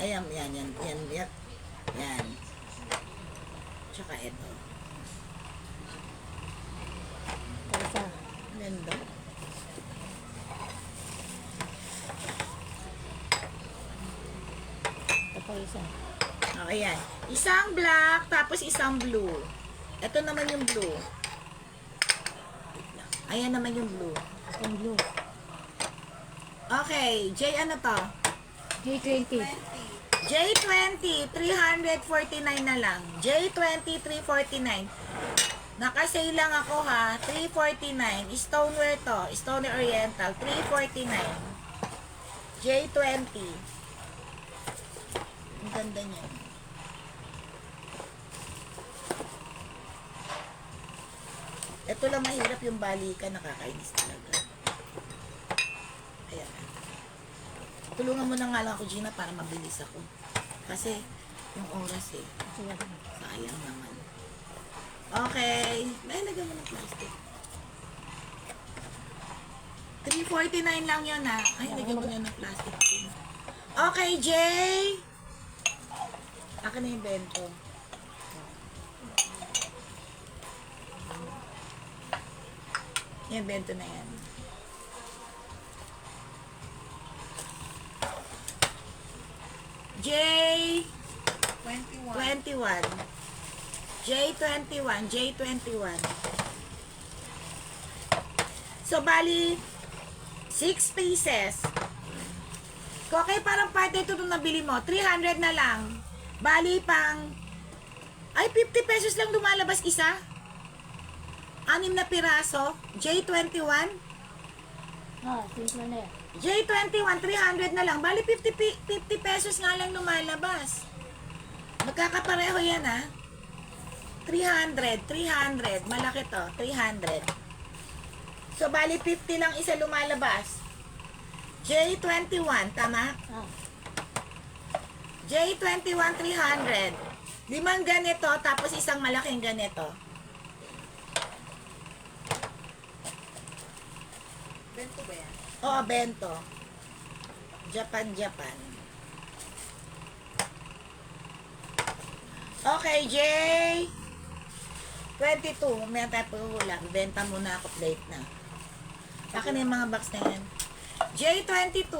Ayan, yan. Yan. Tsaka ito. Isa. Ganda. Ito pa isa. O, ayan. Isang black, tapos isang blue. Ito naman yung blue. Ayan naman yung blue. Itong blue. Okay, J ano to? J20. 20. J20, 349 na lang. J20, 349. Nakasale lang ako, ha. 349. Stoneware to. Stoner Oriental. 349. J20. Ang ganda niya. Ito lang mahirap yung balikan. Nakakainis talaga. Ayan. Tulungan mo na nga lang ako, Gina, para mabilis ako. Kasi, yung oras eh. Sayang naman. Okay. Nailagan mo ng plastic. 349 lang yun, ha. Ay, lagyan mo na ng plastic. Okay, Jay. Akin na yung bento. Yung bento na yan. J 21. 21. J21. J21. So, bali, 6 pieces. Okay, parang parte ito nung nabili mo. 300 na lang. Bali, pang... Ay, 50 pesos lang lumalabas isa. 6 na piraso. J21. Simple na yan. J21, 300 na lang. Bali, 50 pesos nga lang lumalabas. Magkakapareho yan, ha? 300. Malaki to. 300. So, bali, 50 lang isa lumalabas. J21, tama? J21, 300. 5 ganito, tapos isang malaking ganito. Bento ba yan? Oo, bento. Japan. Okay, J. 22. May tayo pagkukulang. Benta muna ako. Plate na. Akin na yung mga box na yan. J22.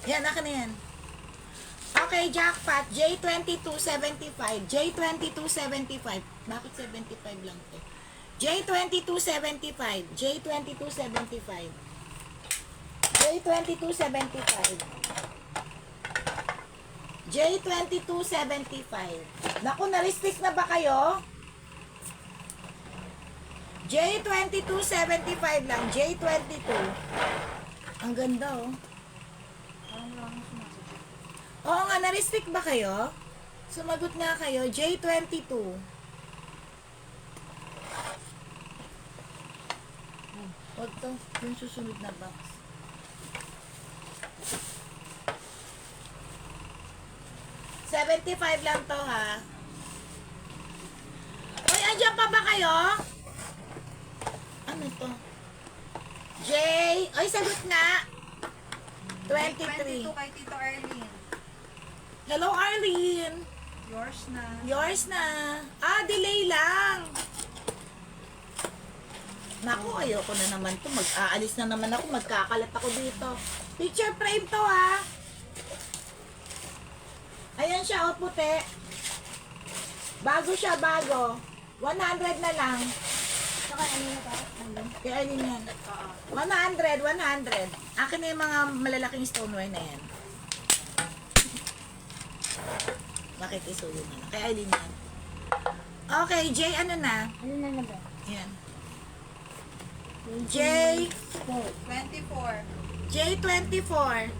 Yan, akin na yan. Okay, jackpot. J2275. J2275. Bakit 75 lang to? J2275. J2275. J2275. J2275. Naku, na-restrict na ba kayo? J2275 lang. J22. Ang ganda, oh. Parang wala akong sumasagot. Oo nga, na-restrict ba kayo? Sumagot nga kayo. J22. Huwag to. Yung susunod na box. $75 lang to, ha? Uy, andyan pa ba kayo? Ano to? J. Ay, sagot nga. 23. 22 kay Tito Arlene. Hello, Arlene. Yours na. Yours na. Delay lang. Naku, ayoko na naman to. Mag-aalis na naman ako. Magkakalat ako dito. Picture frame to, ha? Ayan siya, oh, puti. Bago siya, bago. 100 na lang. Saka ano na ba? Ano? Kaya alin yan. Oo. 100, 100. Akin na yung mga malalaking stoneware na yan. Bakit isuyo na lang? Kaya alin yan. Okay, J, ano na? Ano na ba? Yan. J, 24. J24.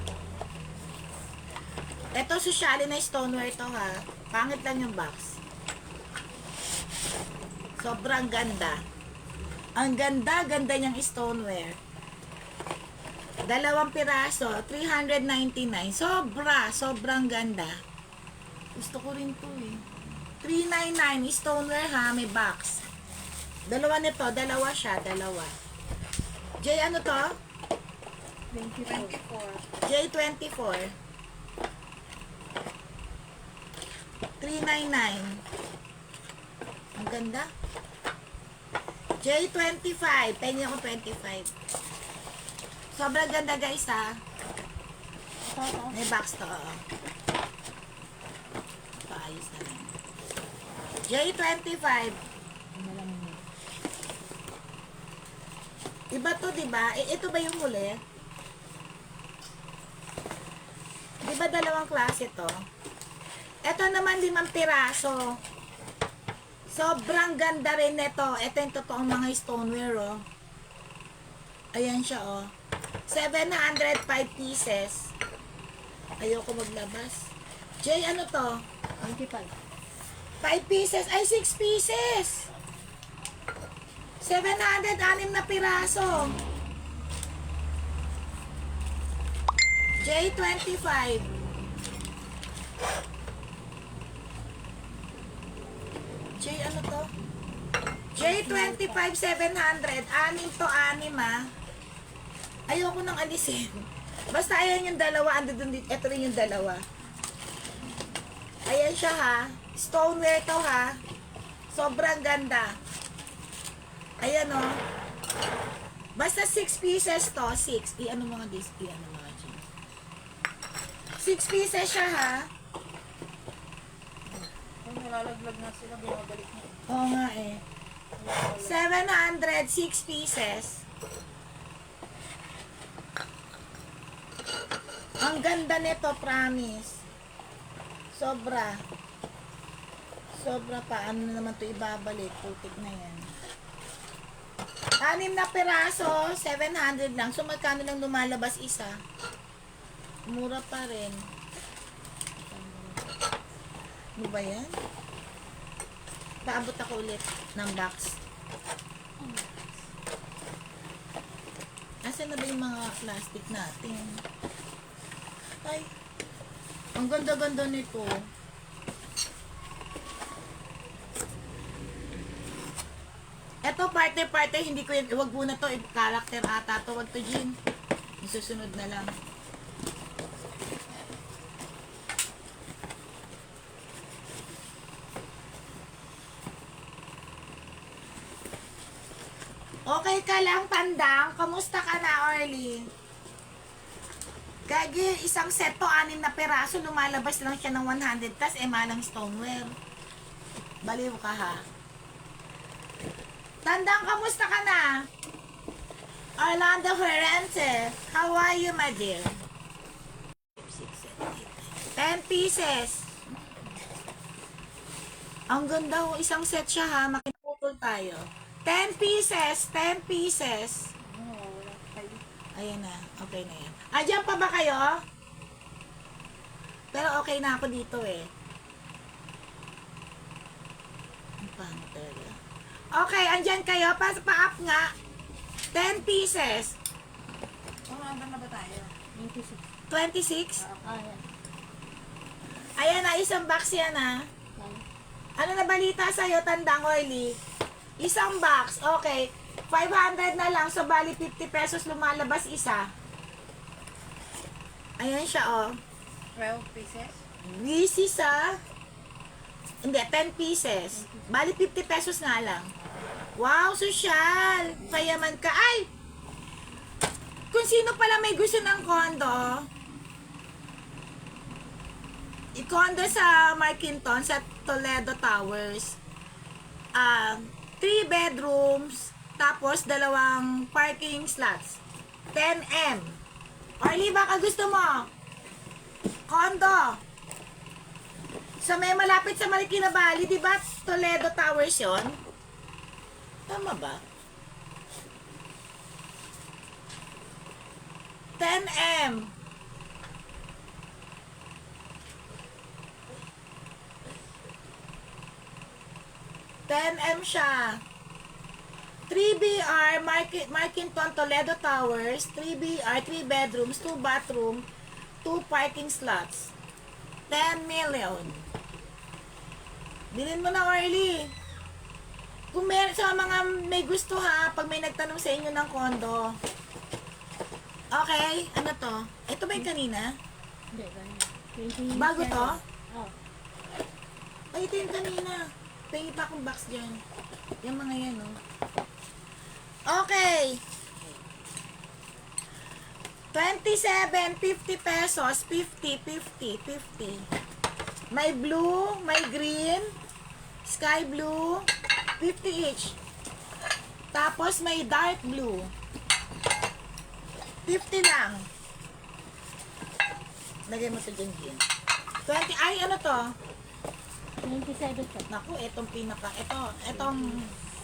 Ito, socially na stoneware to, ha. Pangit lang yung box. Sobrang ganda. Ang ganda niyang stoneware. 2 piraso, 399. Sobrang ganda. Gusto ko rin to eh. 399 stoneware ha, may box. Dalawa nito, dalawa siya, dalawa. J ano to? 24. J24. 399. Ang ganda. J25. Pengi ako 25. Sobrang ganda guys ha. May box to. Oo. Paayos na lang. J25. Iba to, diba? Ito ba yung huli? Diba dalawang klase to? Ito naman 5 piraso. Sobrang ganda rin nito. Ito yung totoong mga stoneware, oh. Ayan siya, oh. 705 pieces. Ayoko maglabas. J, ano to? 25. 5 pieces. Ay, 6 pieces. 706 na piraso. J25. J, ano to? J25 700. 6 to 6, ah. Ayoko nang alisin. Basta ayan yung dalawa. Ando dun dito. Ito rin yung dalawa. Ayan siya, ha. Stoneware to, ha. Sobrang ganda. Ayan, oh. Basta 6 pieces to. 6. Ano mga display? Ano mga G? 6 pieces siya, ha. Kung nalalaglag na sila, binabalik mo. Oo nga, eh. 700, 6 pieces. Ang ganda nito, promise. Sobra. Sobra pa. Ano naman to ibabalik? Putik na yan. 6 na peraso, 700 lang. So, magkano lang lumalabas isa? Mura pa rin. Ano ba yan? Paabot ako ulit ng box. Asan na ba yung mga plastic natin? Ay, ang ganda-ganda nito. Eto, parte-parte, hindi ko yun, wag muna to, character ata to, wag to, Jin. Yung susunod na lang. Okay ka lang, Tandang? Kamusta ka na, Orly? Gagi, isang set to, 6 na peraso, lumalabas lang siya ng 100, tas emalang stoneware. Baliw ka, ha? Tandang, kamusta ka na? Orlando Ferrante, how are you, my dear? 10 pieces. Ang ganda, oh, isang set siya, ha? Makinaputol tayo. 10 pieces, 10 pieces. Oo, wala kayo. Ayan na, okay na yan. Diyan pa ba kayo? Pero okay na ako dito eh. Ang pangit talaga. Okay, andyan kayo. Pa-up nga. 10 pieces. Kung hanggang na ba tayo? 26. 26. Ayan. Ayan na, isang box yan ha. Ano na balita sa'yo, Tandang Oily? Isang box, okay. 500 na lang, so bali 50 pesos lumalabas isa. Ayan siya, oh. 12 pieces? Pieces, ah. Hindi, 10 pieces. Bali 50 pesos nga lang. Wow, social! Payaman ka. Ay! Kung sino pala may gusto ng kondo, condo sa Markinton, sa Toledo Towers. 3 bedrooms, tapos 2 parking slots. 10M. Orly, baka gusto mo? Condo. So, may malapit sa Marikina Valley, di ba? Toledo Towers yon. Tama ba? 10M. 10M siya. 3BR, Markinton, Toledo Towers, 3BR, 3 bedrooms, 2 bathroom, 2 parking slots. 10 million. Bilhin mo na, Orly. Kung meron sa mga may gusto ha, pag may nagtanong sa inyo ng kondo. Okay, ano to? Ito ba yung kanina? Hindi, ganun. 20 Bago to? Oh. Ay, ito yung kanina. Pengi pa akong box dyan. Yung mga yan, no? Okay. 27, 50 pesos. 50, 50, 50. May blue, may green, sky blue, 50 each. Tapos may dark blue. 50 lang. Lagay mo ito dyan, Jean. 20, ay, ano to? 27 po. Naku, itong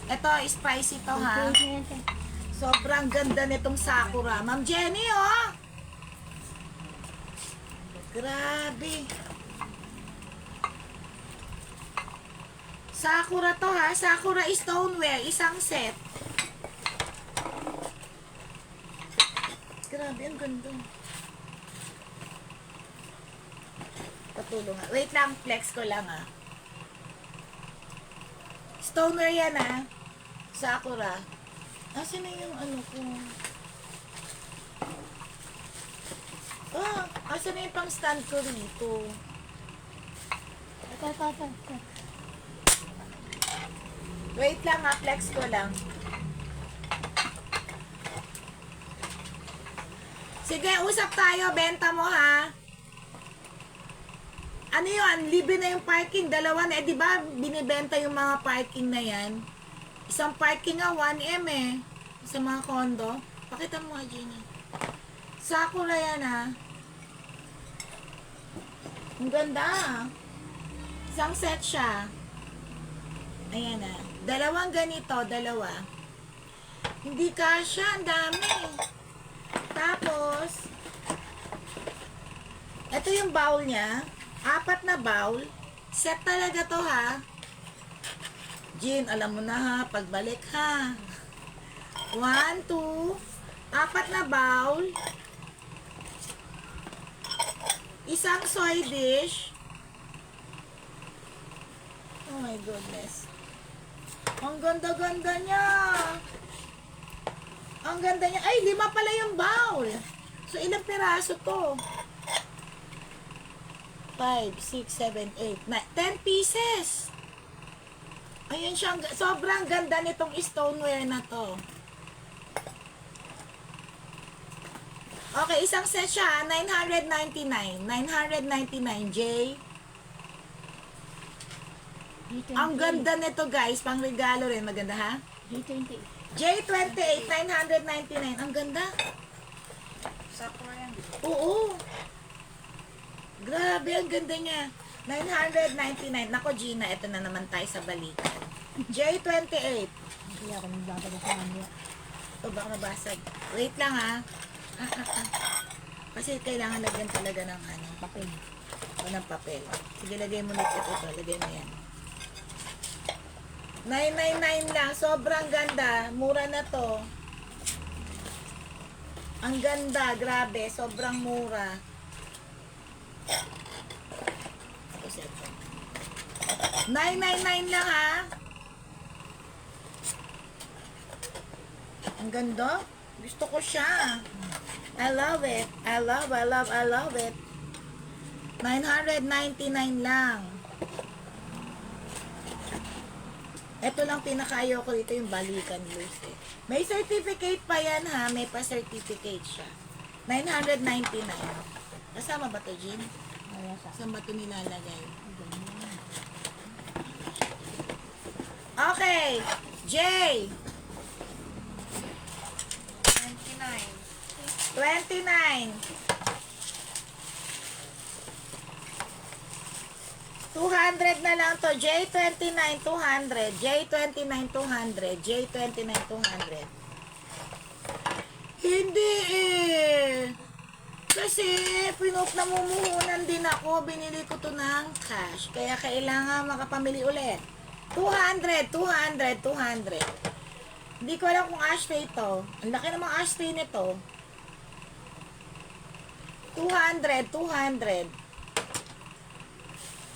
ito, spicy to ha. Sobrang ganda nitong Sakura. Ma'am Jenny, oh! Grabe. Sakura to ha. Sakura stoneware. Isang set. Grabe, ang ganda. Patulong nga. Wait lang, flex ko lang ah. Stoneware yan ah. Sakura. Asan na yung ano ko? Asan na yung pang stand ko rito? Ito. Wait lang ha, flex ko lang. Sige, usap tayo, benta mo ha. Ano yun? Libre na yung parking. 2 na. Eh, di ba binibenta yung mga parking na yan? Isang parking nga, 1M eh. Sa mga condo. Pakita mo nga, Gina. Sakura yan ha. Ang ganda ah. Isang set siya. Ayan na. 2 ganito, 2. Hindi kasya, ang dami. Tapos, ito yung bowl niya. 4 na bowl. Set talaga to ha. Jean, alam mo na ha. Pagbalik ha. 1, 2. 4 na bowl. Isang soy dish. Oh my goodness. Ang ganda-ganda niya. Ang ganda niya. Ay, 5 pala yung bowl. So, ilang piraso to? 5, 6, 7, 8, 10 pieces. Ayun siya. Sobrang ganda nitong stoneware na to. Okay, isang set siya. 999. 999, J. G28. Ang ganda nito guys. Pang regalo rin. Maganda ha? G28. J28, 999. Ang ganda. Sakura yan. Oo. Grabe, ang ganda niya. 999. Nako, Gina, ito na naman tayo sa balikan. J28. Hindi ako nagbabala sa kanya. O, baka mabasag. Wait lang, ha. Kasi kailangan lagyan talaga ng ano, Papel. o ng papel. Sige, lagay mo nito. Lagay mo yan. 999 lang. Sobrang ganda. Mura na to. Ang ganda. Grabe. Sobrang mura. Tapos ito. 999 lang ha. Ang ganda. Gusto ko siya. I love it. I love it. 999 lang. Ito lang pinakaayaw ko dito yung balikan loose eh. May certificate pa yan ha. May pa-certificate siya. 999. Kasama ba to, Jean? Kaya sa Saan ba ito nilalagay? Okay. J. 29. 29. 200 na lang to. J29, 200. J29, 200. J29, 200. Hindi eh. Kasi, namumuhunan din ako. Binili ko to ng cash. Kaya kailangan makapamili ulit. 200, 200, 200. Hindi ko alam kung ashtray to. Ang laki namang ashtray nito. 200, 200.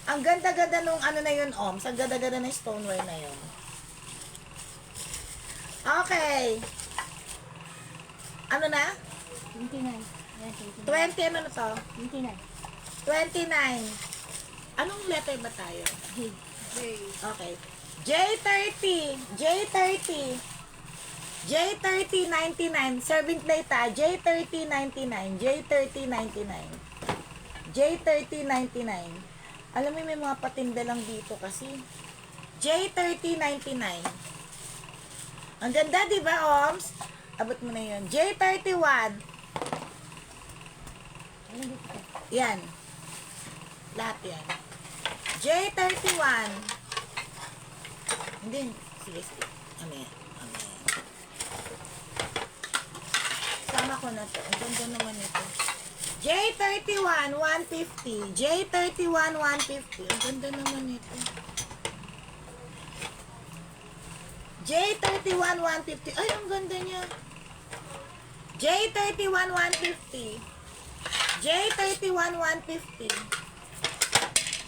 Ang ganda-ganda nung ano na yun, Oms. Ang ganda-ganda ng stoneware na yun. Okay. Ano na? 29. Yan, 20, 29. ano na to? 29. 29. Anong letter ba tayo? J. J. Okay. J30. J30. J30, 99. Serving plate ah. J30, 99. J30, 99. J30, 99. Alam mo, may mga patinda lang dito kasi. J30, 99. Ang ganda, di ba, Oms? Abot mo na yun. J31. Ano dito ka? Yan. Lahat yan. J31. Hindi. Sige, sige. Ano yan? Ano yan? Sama ko na to. Ang ganda naman ito. J31, 150. J31, 150. Ang ganda naman ito. J31, 150. Ay, ang ganda niya. J31, 150. J31, 150.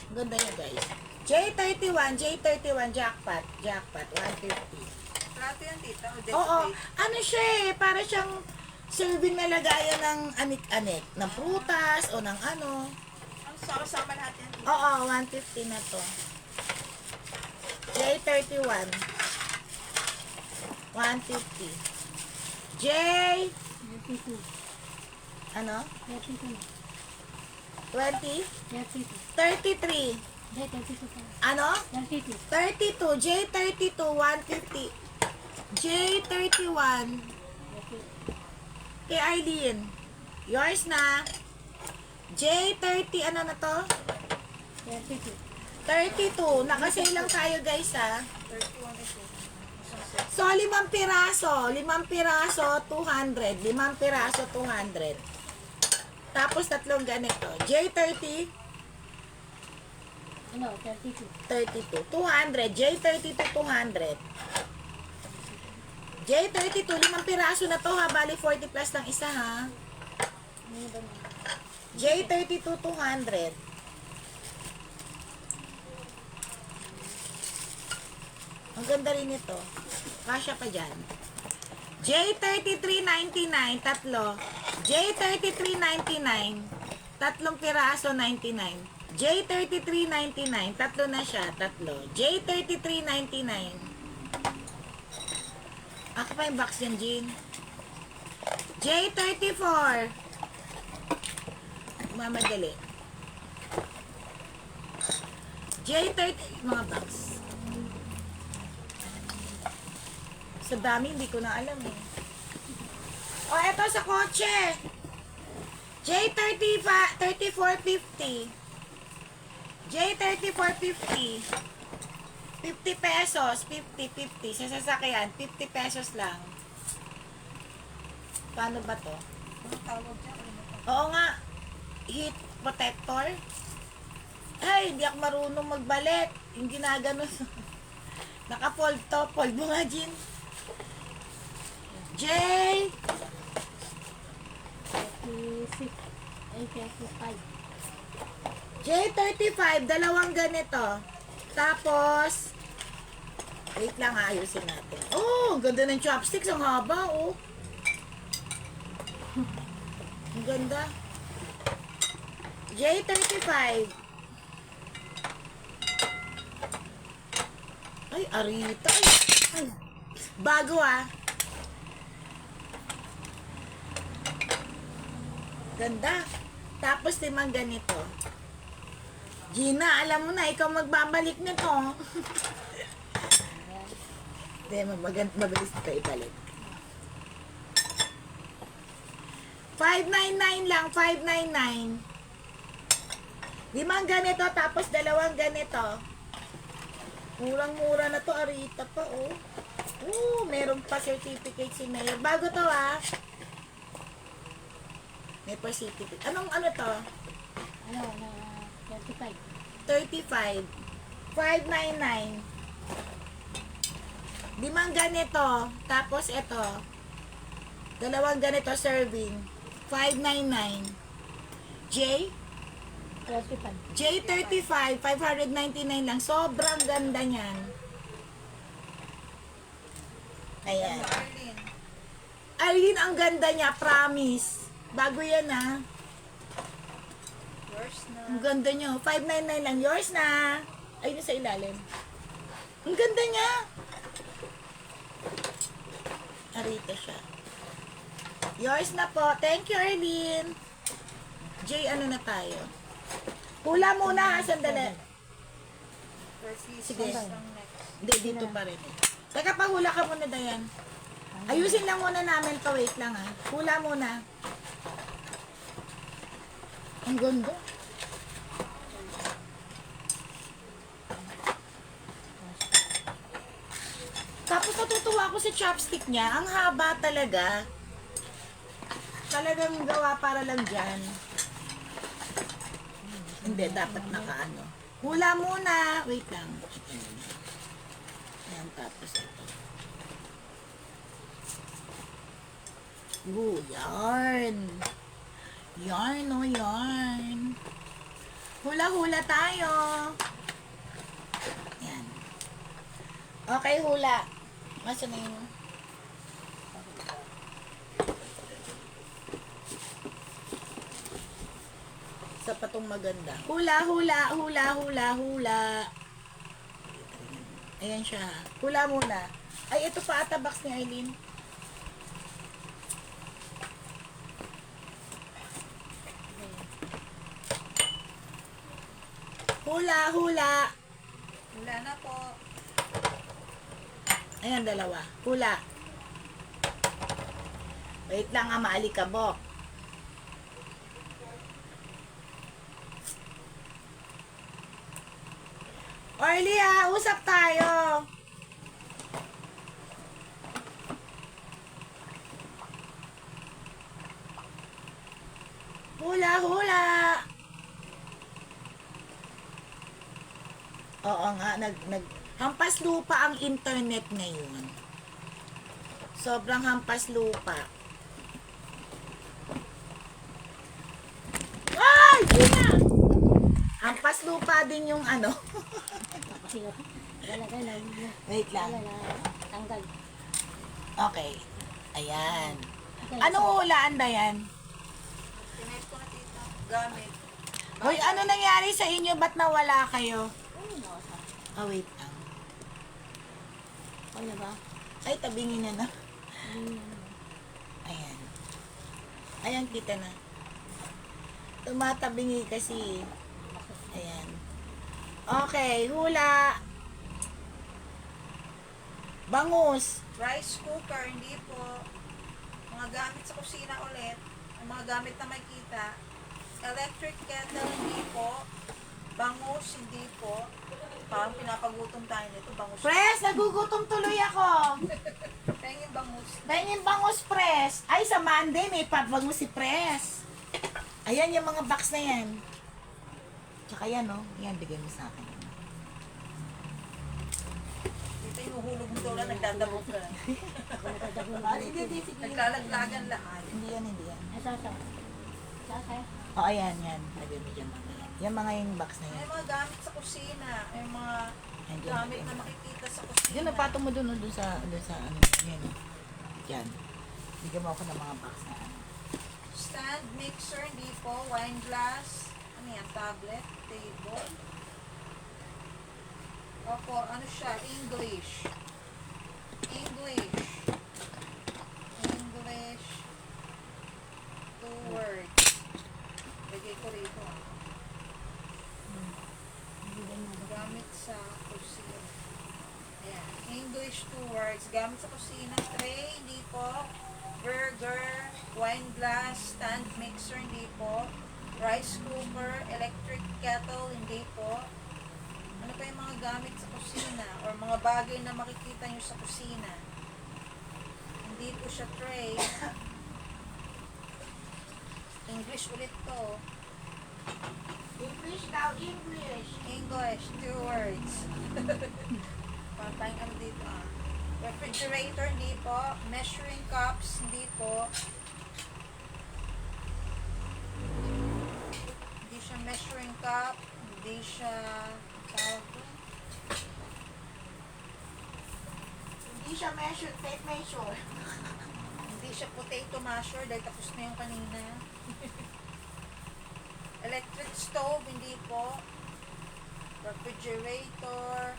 Ang ganda niya, guys. J31, J31, jackpot. Jackpot, 150. Plato yan, tita. O Oo. decorate. Ano siya eh, para siyang serving na lagayan ng anik-anik. Ng prutas o ng ano. Ang sama lahat yan, tita. Oo, 150 na to. J31. 150. J, 32. ano? 32. 20? 32. 33. J, 32 pa. Ano? 32. 32. J32, 150. J31. Kay Arlene. Yours na. J30, ano na to? 32. 32. Nakasale lang tayo, guys, ha? 31 ito. Isang set. So, 5 piraso. 5 piraso, 200. 5 piraso, 200. Tapos, tatlong ganito. J30, Ano, 32. 32. 200. J32, 200. J32, 5 piraso na to, ha? Bali, 40 plus lang isa, ha? Ano ba na? J32, 200. Ang ganda rin ito. Kasya pa dyan. J33.99, tatlo. J33.99, tatlong piraso, 99. J33.99, tatlo na siya, tatlo. J33.99. Ako pa yung box yan, Jean. J34. Mamadali. J30, mga box. Sa dami, hindi ko na alam eh. O, eto sa kotse. J30, 3450. J3450. 50 pesos. 50. Sa sasakyan, 50 pesos lang. Paano ba to? Ang tawag dyan. Oo nga. Heat protector. Ay, hindi ako marunong magbalik. Yung ginaganon. Naka-fold to. Fold mo nga, Jean. J. 36. Ay, 35. J35. Dalawang ganito. Tapos, wait lang, ayusin natin. Oh, ang ganda ng chopsticks. Ang haba, oh. Ang ganda. J35. Ay, arita. Ay, bago ah. Ganda. Tapos limang ganito. Gina, alam mo na, ikaw magbabalik na to. Hindi, mabilis ito ibalik. 599 lang, 599. 5 ganito, tapos 2 ganito. Murang-mura na to, Arita pa, oh. Meron pa certificate si Mayor. Bago to, ah. May pa certificate. Anong ano to? 35. 35. 599. 5 ganito, tapos ito. 2 ganito serving. 599. J? 35. J35, 599 lang. Sobrang ganda niyan. Ayan. Arlene. Arlene, ang ganda niya, promise. Bago yan, ah. Yours na. Ang ganda niya. 599 lang. Yours na. Ayun sa ilalim. Ang ganda niya. Arito siya. Yours na po. Thank you, Arlene. J, ano na tayo? Hula muna, ha? Sandali. 36 Sige. ang next. Hindi, dito pa rin. Teka, pahula ka muna, Dayan. Ayusin lang muna namin to. Wait lang, ha? Hula muna. Ang ganda. Tapos natutuwa ako sa chopstick niya. Ang haba talaga. Talagang gawa para lang dyan. Hindi, dapat nakaano. Hula muna. Wait lang. Ayan, tapos ito. Yarn. Yarn, oh, yarn. Hula-hula tayo. Yan. Okay, hula. Masa na yun? Sa patong maganda. Hula, hula, hula, hula, hula. Ayan siya. Hula muna. Ay, ito pa ata box ni Aileen. Hula, hula. Wala na po. Ayan, 2. Hula. Wait lang, maalikabok. Orly, usap tayo. Hula, hula. Oo nga, hampas lupa ang internet ngayon. Sobrang hampas lupa. Ay! Gina! Hampas lupa din yung ano. Wait lang. Tanggal. Okay. Ayan. Anong hulaan ba yan? Tinet ko na tita. Gamit. Hoy, ano nangyari sa inyo? Ba't nawala kayo? Oh, wait lang. Ano ba? Ay, tabingin na na. Ayan. Ayan, kita na. Tumatabingi kasi. Ayan. Okay, hula. Bangus. Rice cooker, hindi po. Mga gamit sa kusina ulit. Ang mga gamit na makita. Electric kettle, hindi po. Bangus, hindi po. Parang pinapagutom tayo nito. Bangus. Pres, nagugutom tuloy ako. Kaya yung bangus. Pengin bangus, Pres. Ay, sa Monday, may pabangus si Pres. Ayan, yung mga box na yan. Tsaka yan, oh. Yan, bigay mo sa akin. Dito yung hulog mo doon, nagdadabog ka. Hindi, sige. Naglalaglagan lahat. Hindi yan, hindi yan. Sasa. Sasa. O, ayan, yan. Lagay mo dyan mamaya. Yan mga yung box na May yan. mga gamit sa kusina. May mga Andyan, gamit andyan. na makikita sa kusina. Yun, napatong mo dun sa, ano, yan. Yan. Bigyan mo ako ng mga box na ano. Stand, mixer, hindi po. Wine glass. Ano yan? Tablet, table. Opo, ano siya? English. English. English. 2 words. Lagay ko rito. Gamit sa kusina. Ayan. English 2 words. Gamit sa kusina. Tray, hindi po. Burger, wine glass, stand mixer, hindi po. Rice cooker, electric kettle, hindi po. Ano pa yung mga gamit sa kusina? Or mga bagay na makikita nyo sa kusina? Hindi po siya tray. English ulit to. English daw, English. English, 2 words. Patayang ano dito ah. Refrigerator, hindi po. Measuring cups, hindi po. Hindi siya measuring cup. Hindi siya tawag ko. Hindi siya measure, tape measure. Hindi siya potato masher dahil tapos na yung kanina. Electric stove, hindi po. Refrigerator.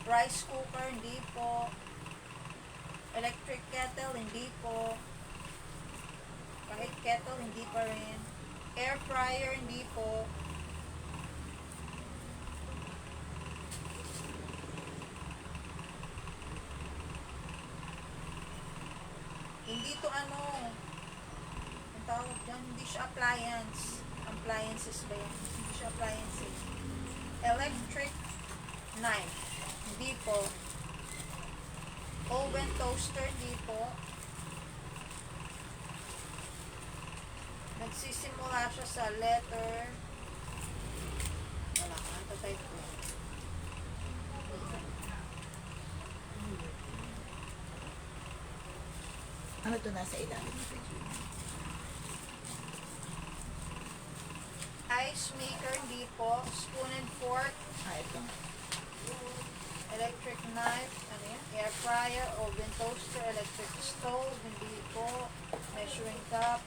Rice cooker, hindi po. Electric kettle, hindi po. Kahit kettle, hindi pa rin. Air fryer, hindi po. Hindi to ano, ang tawag dyan, hindi siya appliance. Appliances ba yan? Hindi siya appliances. Electric knife, hindi po. Oven toaster, hindi po. Nagsisimula siya sa letter. Wala ka, type ko. Ano to nasa ilalim? Ice maker, hindi po. Spoon and fork. Ah, ito. Electric knife, ano yan? Air fryer, oven toaster, electric stove, hindi po. Measuring cup,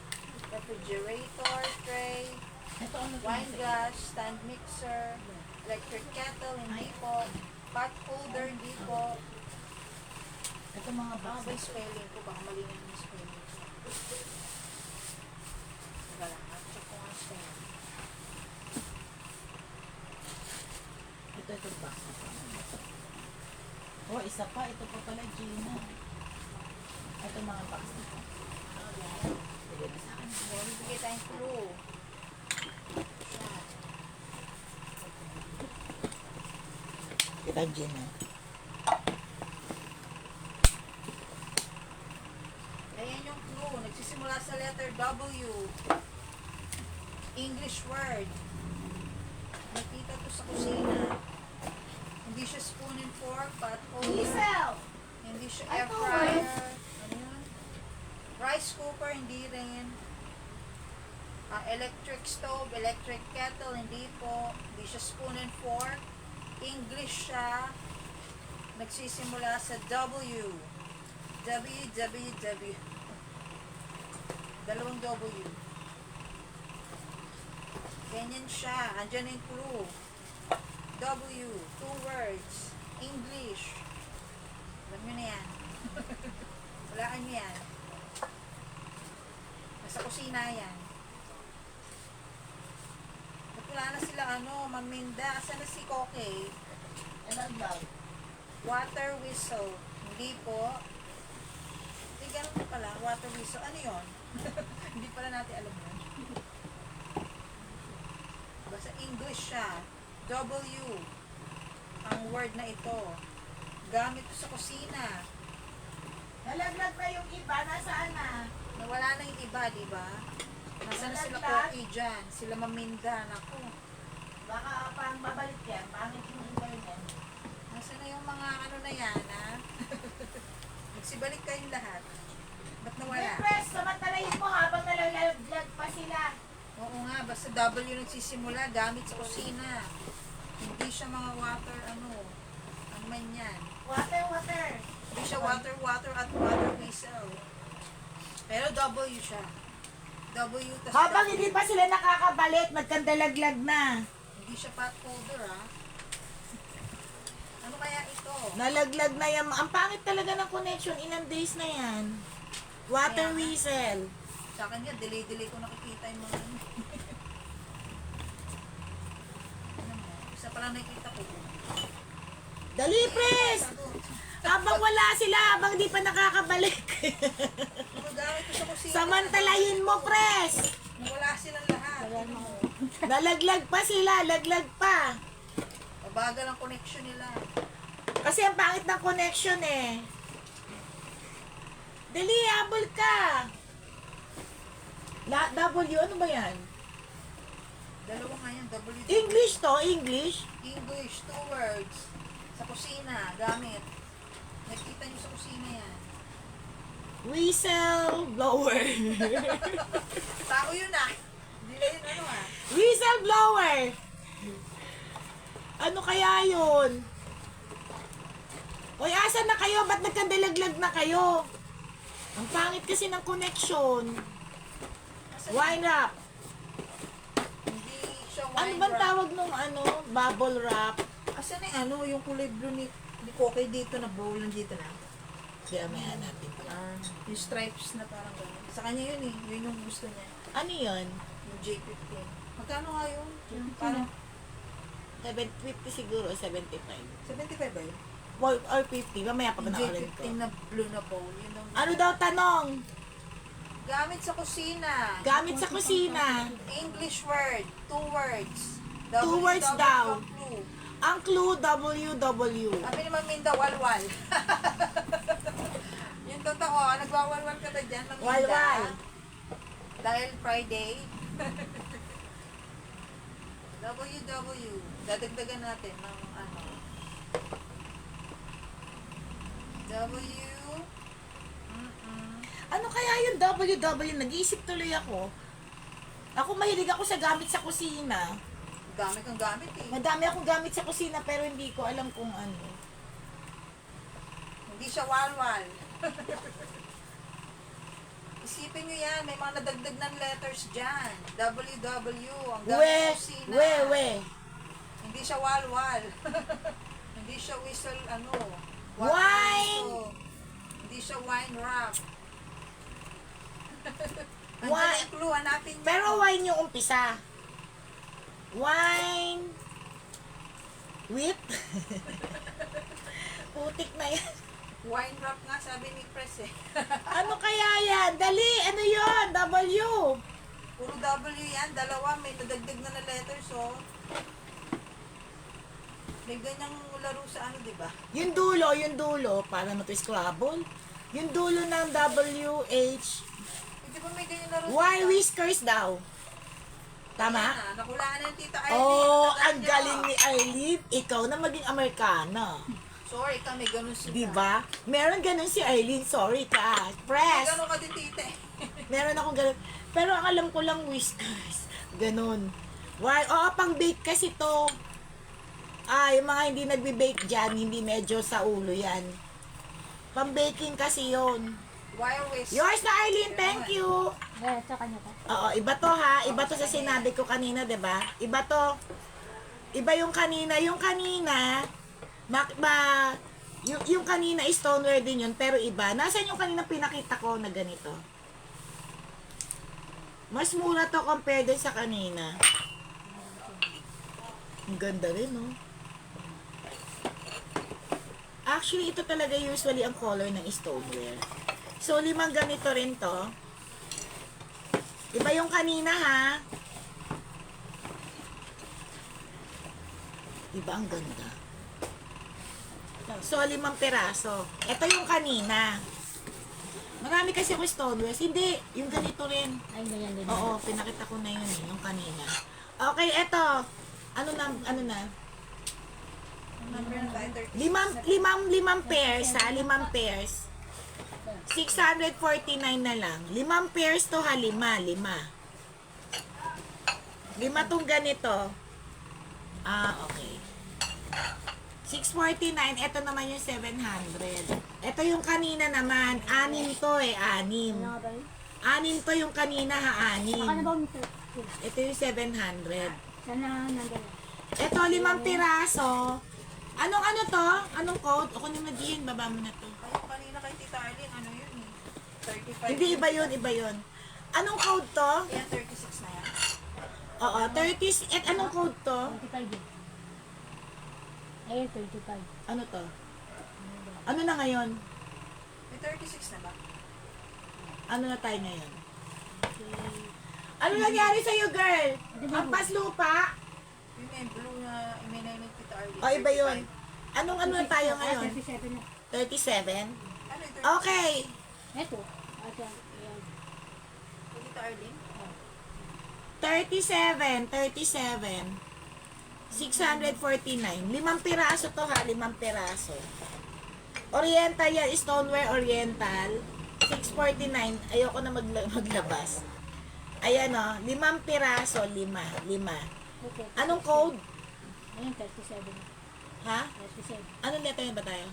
refrigerator, tray, Ito ano to wine nasa glass, stand mixer, electric kettle, hindi po. Pot holder, hindi po. Ito mga Ano box. ba yung spelling ko? Baka mali na yung spelling ko. Teka lang, check ko ang spelling. Ito box na to. Oh, isa pa. Ito pa pala, Gina. Ito mga box na to. Bigay mo sa akin. Ngayon, bigay tayong clue. Yan. Kita, Gina. Ayan yung clue. Nagsisimula sa letter W. English word. Nakita to sa kusina. Hindi siya spoon and fork, pot holder. Diesel! Hindi siya air fryer. Ano yun? Rice cooker, hindi rin. Electric stove, electric kettle, hindi po. Hindi siya spoon and fork. English siya. Nagsisimula sa W. W. Dalawang W. Ganyan siya. Andyan na yung clue. W. 2 words. English. Alam nyo na yan. Walaan nyo yan. Nasa kusina yan. Ba't wala na sila maminda? Asan na si Koke? Nalaglag. Water whistle. Hindi po. Hindi ganun pa pala. Water whistle. Ano yon? Hindi pala natin alam yun. Basta English siya. W. Ang word na ito. Gamit ko sa kusina. Nalaglag na yung iba. Nasaan na? Nawala na yung iba, di ba? Nasaan na sila Nalaglag? Koki dyan? Sila Maminda. Naku. Baka pang babalik yan. Pangit yung internet. Nasaan na yung mga na yan, ha? Magsibalik kayong lahat. Ba't nawala? Press, samantalayin mo habang nalaglag pa sila. Oo nga, basta W nagsisimula, gamit sa kusina. Hindi siya mga water, ano man yan. Water. Hindi siya water at water whistle. Pero W siya. W, tas Habang W. hindi pa sila nakakabalik, magkandalaglag na. Hindi siya pot holder, ha? Ano kaya ito? Nalaglag na yan. Ang pangit talaga ng connection. Ilang days na yan. Water Kaya nga. whistle. Sa akin yan, delay ko nakikita yung mga ano. Ano mo? Isa pala nakikita ko. Dali, pres! Habang wala sila, habang di pa nakakabalik. Gumagamit ko sa kusina. Samantalayin mo, pres! Wala silang lahat. Nalaglag pa sila, laglag pa. Mabagal ang connection nila. Kasi ang pangit ng connection eh. Dali, habol ka. W, ano ba yan? Dalawa nga yan, W. English to, English. English, 2 words. Sa kusina, gamit. Nakita nyo sa kusina yan. Whistle blower. Tao yun ah. Hindi na yun ano ah. Whistle blower. Ano kaya yun? Hoy, asan na kayo? Ba't nagkandalaglag na kayo? Ang pangit kasi ng connection. Wine wrap. Hindi siya Ano wine bang wrap. tawag nung ano? Bubble wrap. Asan na yung kulay blue ni Koke dito na bowl nandito na. Kaya may hanapin pa. Yung stripes na parang gano'n. Sa kanya yun eh. Yun yung gusto niya. Ano yun? Yung J15. Magkano nga yun? Yung parang 750 siguro, 75. 75 ba yun? Or 50. Mamaya pa Yung panoorin ko. J15 na blue na bowl. Yun ang Ano daw tanong? gamit sa kusina. Gamit sa kusina. English word. 2 words. 2 words daw. Clue. Ang clue, WW. Sabi ni Ma'am Minda, walwal. Yung totoo, nagwawalwal ka na dyan, Ma'am Minda. Walwal. Dahil Friday. WW. Dadagdagan natin ng ano. W. Ano kaya yung WW? Nag-iisip tuloy ako. Ako mahilig ako sa gamit sa kusina. Dami kang gamit eh. Madami akong gamit sa kusina pero hindi ko alam kung ano. Hindi siya walwal. Isipin nyo yan, may mga nadagdag ng letters dyan. WW, ang gamit sa kusina. We. Hindi siya walwal. Hindi siya whistle, ano. Wine! ito. Hindi siya wine wrap. Andyan Wine. yung clue, hanapin nyo. Pero wine yung umpisa. Wine. Wheat. Putik na yan. Wine wrap nga, sabi ni Press eh. Ano kaya yan? Dali, ano yon? W. Puro W yan, dalawa, may nadagdag na letters, oh. May ganyang laro sa ano, di ba? Yung dulo, para na to Scrabble. Yung dulo ng WH. Di ba may ganyan laro Why dito? whiskers daw? Tama? Ayan na, nakulaan na yung tita Arlene. Oh, Tandaan ang nyo. galing ni Arlene. Ikaw na maging Amerikana. Sorry ka, may ganun sila. Diba? Meron ganun si Arlene. Sorry ka. May Press. ganun ka din, tita eh. Meron akong ganun. Pero ang alam ko lang whiskers. Ganun. Why? Oo, pang bake kasi to. Yung mga hindi nagbe-bake dyan, hindi medyo sa ulo yan. Pang baking kasi yon. Wire whisk. Yours na, Arlene. Thank you. Eh, sa kanya pa. Oo, iba to ha. Iba to sa sinabi ko kanina, 'di ba? Iba to. Iba yung kanina. Yung kanina, yung kanina is stoneware din yun, pero iba. Nasaan yung kanina pinakita ko na ganito? Mas mura to compared din sa kanina. Ang ganda rin, no? Actually, ito talaga usually ang color ng stoneware. So, 5 ganito rin to. Iba yung kanina, ha? Diba ang ganda? So, 5 peraso. Ito yung kanina. Marami kasi ako stoneware. Hindi, yung ganito rin. Ay, ganyan din. Oo, pinakita ko na yun eh, yung kanina. Okay, eto. Ano na? Number na tayo, 36. Limang pairs, ha? 5 pairs. 649 na lang. 5 pairs to, ha? 5. 5 tong ganito. Okay. 649. Ito naman yung 700. Ito yung kanina naman. 6 to eh. 6. Ano nga ba yun? 6 to yung kanina, ha? 6. Baka na ba yung Ito yung 700. sana nandun. Ito, 5 piraso. Anong ano to? Anong code? O kunin mo din, baba mo na to. Ayun, kanina kay Tita Arlene, ano yun eh? 35. Hindi, iba yun. Anong code to? Yan, 36 na yan. Oo, 30. At anong code to? 25 din. Ayun, 25. Ano to? Ano na ngayon? May 36 na ba? Ano na tayo ngayon? Okay. Ano nangyari sa'yo, girl? Di ba, Ang paslupa? Yung may blue na iminay ng Tita Arlene. O, iba yun. Anong ano na tayo 36 ngayon? 37 na. 37? Ano yung 36? Okay. Ito. At yan. Ayan. Yung Tita Arlene? 37. 649. 5 piraso to ha, 5 piraso. Oriental yan, stoneware oriental. 649. Ayoko na maglabas. Ayan o, 5 piraso, 5. Okay. Anong code? Ayun, 37. Ha? 37. Anong letter yun ba tayo?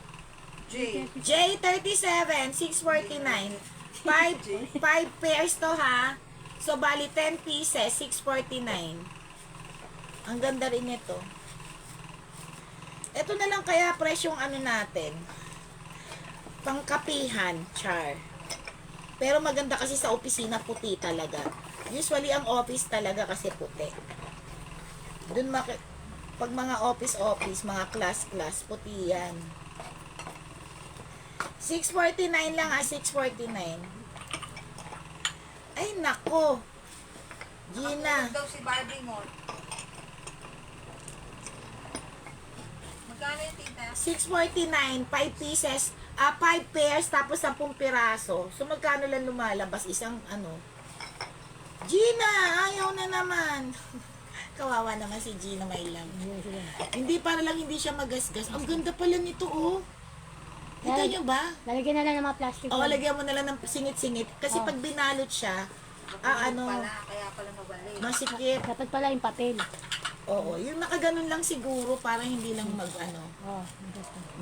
J. J37, 649. 5 pairs to ha. So, bali 10 pieces, 649. Ang ganda rin ito. Ito na lang kaya presyong ano natin. Pangkapihan, char. Pero maganda kasi sa opisina, puti talaga. Usually, ang office talaga kasi puti. Dun pag mga office, mga class, puti yan. 649 lang ha, 649. Ay, nako. Gina. Nakatulog daw si Barbie mo. Magkano yung tita? 649, 5 pieces, 5 pairs, tapos 10 piraso. So, magkano lang lumalabas? Isang, ano? Gina, ayaw na naman. Kawawa naman si Gina, my love. Hindi, para lang hindi siya magasgas. Ang ganda pala nito, oh. Kita nyo ba? Lalagyan na lang ng mga plastic. O, lagyan mo na lang ng singit-singit. Kasi Oh. pag binalot siya, ano, Pala, kaya pala mabalik. masikip. Dapat pala yung papel. Oo, yung nakaganon lang siguro para hindi lang Oh,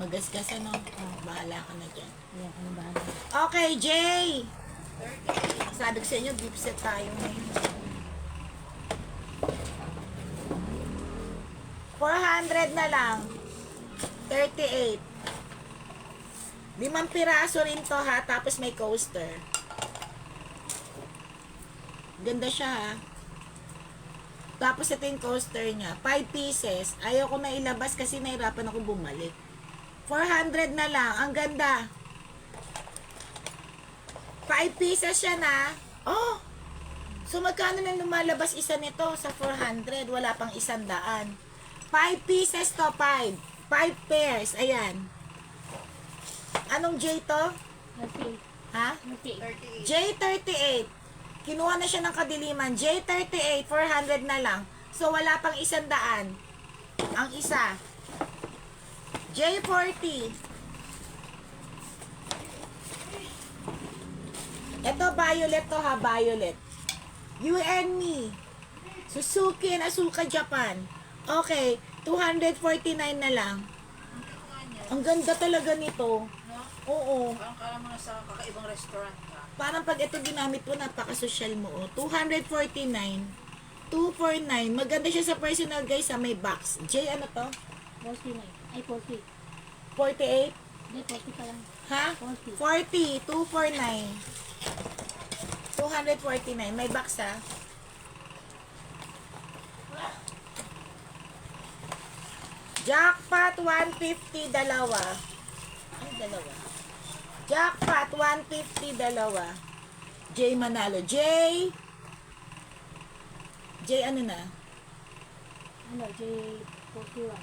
magasgas, ano. Bahala ka na dyan. ayan, ano ba? Okay, Jay! 38. Sabi ko sa inyo, beef set tayo ngayon. 400 na lang. 38. 5 piraso rin to ha, tapos may coaster. Ganda siya ha. Tapos ito yung coaster niya. 5 pieces. Ayaw ko na ilabas kasi nahirapan ako bumalik. 400 na lang. Ang ganda. 5 pieces siya na. Oh! So magkano lang lumalabas isa nito sa 400? Wala pang 100. 5 pieces to, 5. 5 pairs. Ayan. Anong J to? 38. Ha? 38. 38. J38. Kinuha na siya ng kadiliman. J38, 400 na lang. So, wala pang 100. Ang isa. J40. Ito, violet to ha, violet. You and me. Suzuki and Asuka, Japan. Okay, 249 na lang. Ang kinuha niya, Ang ganda talaga nito. no? Oo. Parang kala mo na sa kakaibang restaurant ka. Parang pag ito ginamit mo, napaka-social mo. Oh. 249. 249. Maganda siya sa personal, guys, sa may box. J, ano to? 49. Ay, 40. 48? Hindi, 40 pa lang. Ha? 40. 40. 249. 249. May box, ha? Jackpot 150, dalawa. Ay, dalawa. Jackpot 150, dalawa. J Manalo. J ano na? Ano, J41.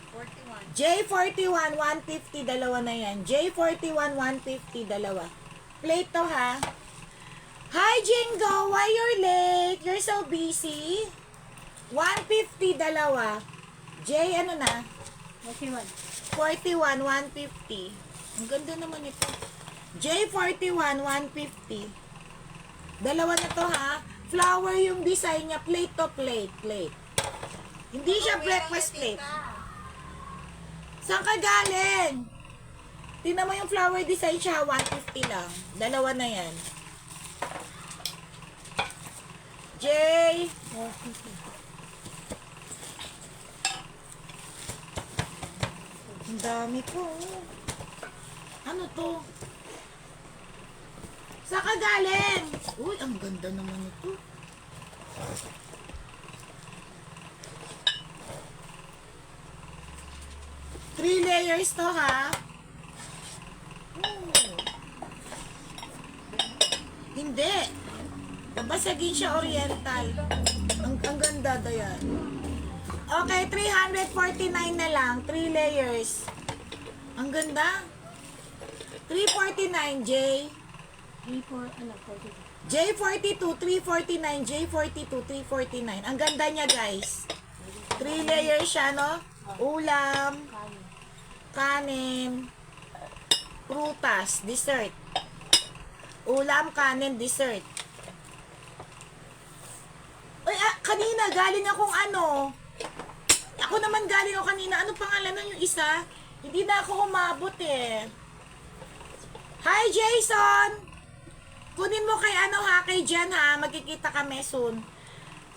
41. J41 150, dalawa na yan. J41 150, dalawa. Plate to ha. Hi Jingo, why you're late? You're so busy. 150, dalawa. J ano na? 41. 41 150. Ang ganda naman ito. J41 150. Dalawa na to ha. Flower yung design niya. Plate to plate. Plate. Hindi siya breakfast plate. Saan ka galing? Tingnan mo yung flower design siya. 150 lang. Dalawa na yan. J. 450. Ang dami po. Ano to? Saan ka galing? Uy, ang ganda naman ito. 3 layers to, ha? Hindi. Babasagin siya oriental. Ang ganda, Dayan. Okay, 349 na lang. 3 layers. Ang ganda. 349, J. 42. J42, 349, J42, 349. Ang ganda niya, guys. 3 layers siya, no? Ulam, Kanin. kanin, prutas, dessert. Ulam, kanin, dessert. Ay, kanina, galing akong ano. Ako naman galing ako kanina. Ano pangalan nun yung isa? Hindi na ako umabot eh. Hi, Jason! Kunin mo kay ano ha, kay Jen ha. Magkikita kami soon.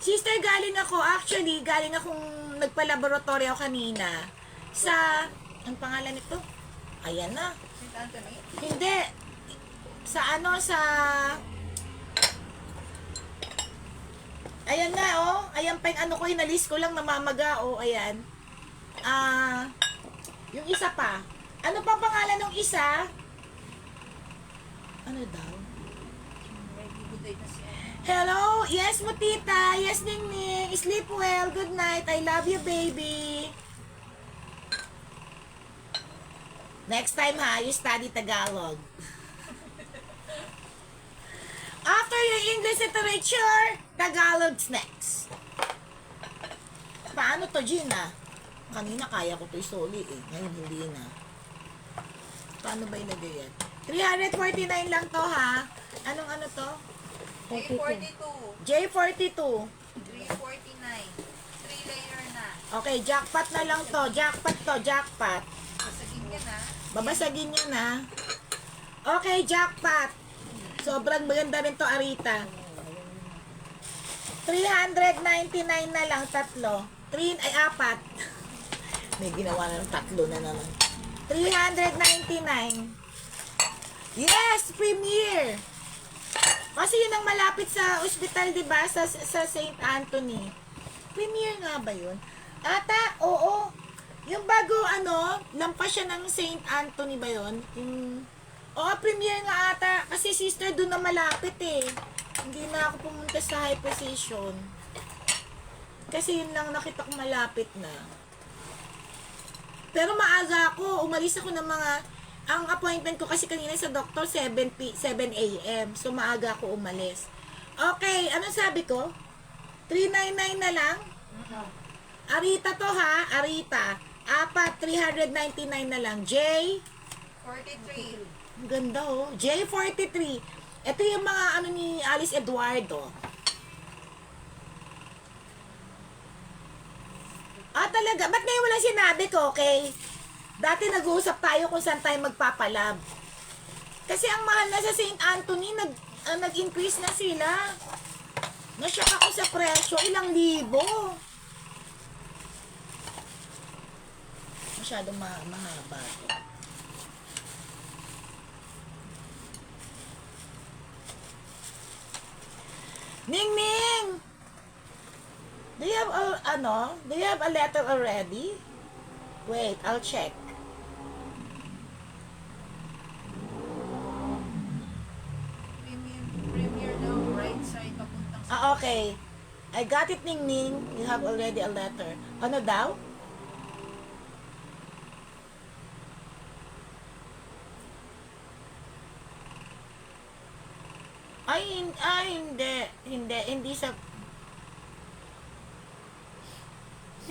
Sister, galing ako. Actually, galing akong nagpa-laboratory ako kanina. Sa, ang pangalan nito? Ayan na. St. Anthony? Hindi. Sa ano, sa... Ayan na, oh. Ayan pa yung ano ko, inalis ko lang, namamaga, oh. Ayan. Yung isa pa. Ano pa pangalan ng isa? Ano daw? May good day na siya. Hello? Yes, Mutita. Yes, Ningning. Sleep well. Good night. I love you, baby. Next time, ha, you study Tagalog. After your English literature, Tagalog's next. Paano to, Gina? Kanina kaya ko to isoli eh. Ngayon hindi na. Paano ba ilagay yan? 349 lang to, ha? Anong ano to? J42. J42. 349. 3 layer na. Okay, jackpot na lang to. Jackpot to, jackpot. Pasagin ka na. Babasagin niya na. Okay, jackpot. Sobrang maganda rin to, Arita. 399 na lang, tatlo. 4. May ginawa na ng tatlo na naman. 399. Yes, Premier. Kasi yun ang malapit sa ospital, di ba? Sa St. Anthony. Premier nga ba yun? Ata, oo. Yung bago, ano, lampas siya ng St. Anthony ba yun? Oo, Premier nga ata. Kasi sister, doon na malapit eh. Hindi na ako pumunta sa high position. Kasi yun lang nakita ko malapit na. Pero maaga ako. Umalis ako ng mga... Ang appointment ko kasi kanina sa doktor 7 a.m. So maaga ako umalis. Okay, ano sabi ko? 399 na lang? Arita to ha, Arita. 399 na lang. J 43. Ang ganda oh. J43. Ito yung mga ano ni Alice Eduardo. Talaga? Ba't ngayon wala sinabi ko, okay? Dati nag-uusap tayo kung saan tayo magpapalab. Kasi ang mahal na sa St. Anthony, nag-increase na sila. Nasyak ako sa presyo, ilang libo. Masyadong mahaba. Ning Ning! Do you have do you have a letter already? Wait, I'll check. Premier daw, right side papuntang sa... Okay. I got it, Ning Ning. You have already a letter. Ano daw? Hindi sa...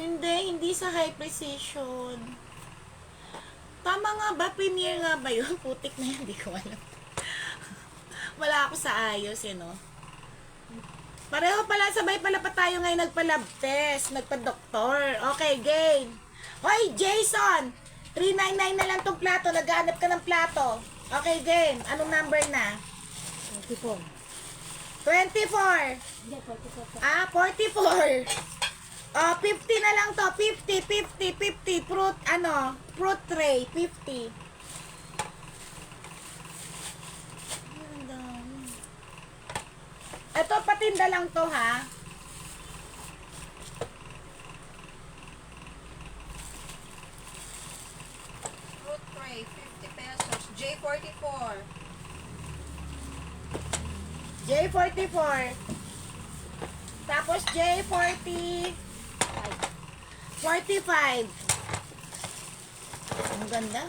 Hindi sa high precision. Tama nga ba? Premier nga ba yun? Putik na yan, hindi ko alam. Wala ako sa ayos, no? Pareho pala, sabay pala pa tayo ngayon nagpa-lab test, nagpa-doktor. Okay, game. Hoy, Jason! 399 na lang tong plato. Naghahanap ka ng plato. Okay, game. Anong number na? 44. 24. Hindi, 44. 44. 50 na lang to. 50. Fruit tray. 50. Ang dami. Ito, patinda lang to, ha? Okay, 50 pesos. J44. J44. Tapos J40. 45. Ang ganda.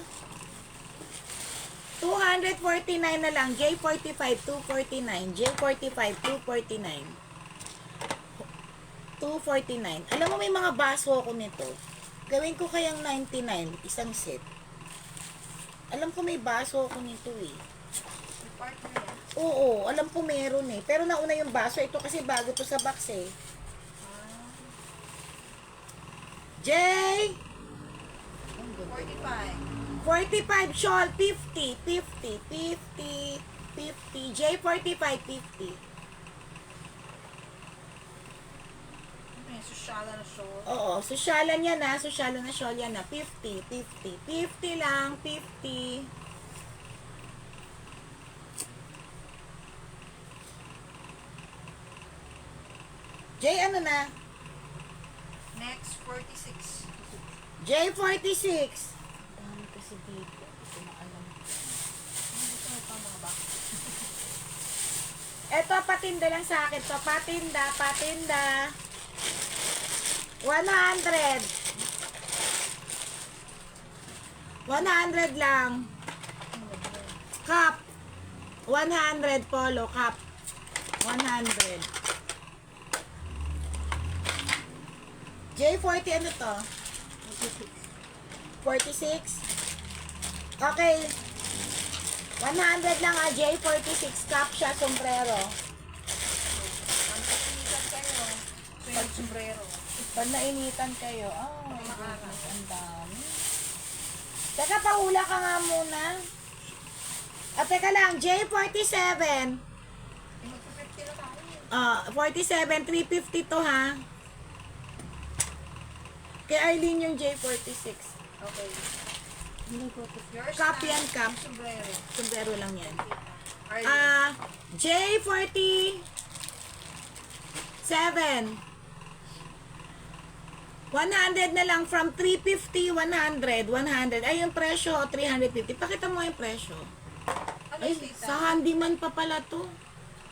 249 na lang. J45, 249. J45, 249. 249. Alam mo, may mga baso ako nito. Gawin ko kayang 99, isang set. Alam ko may baso ako nito eh. May partner yan. Oo, alam ko meron eh. Pero nauna yung baso. Ito kasi bago to sa box eh. J! 45. 45 shawl, 50, 50, 50, 50. J45, 50. May sosyala na show. Oo, sosyalan yan na. Sosyalan na shawl yan na. 50, 50. 50 lang, 50. J ano na? Next, 46. J46. Dami kasi dito. Hindi ko na alam. Dito may pa mga box. Eto, patinda lang sa akin to. Patinda, patinda. 100. 100 lang. Cup. 100 polo cup. 100. J40 ano to? 46. Okay. 100 lang J46 cup siya, sombrero. Ang kapinitan kayo. Ito yung sombrero. Pag nainitan kayo, oh my Makakas. goodness, ang dami. Teka, pahula ka nga muna. At teka lang, J47. Mag-50 na tayo. 47, 350 to ha. Kay Arlene yung J46. Okay. Yours Cup na. yan, cup. Sombrero. Sombrero lang yan. Arlene. J47. 100 na lang from 350, 100, 100. Ay, yung presyo, 350. Pakita mo yung presyo. Ano Ay, yung tita? sa handyman pa pala to.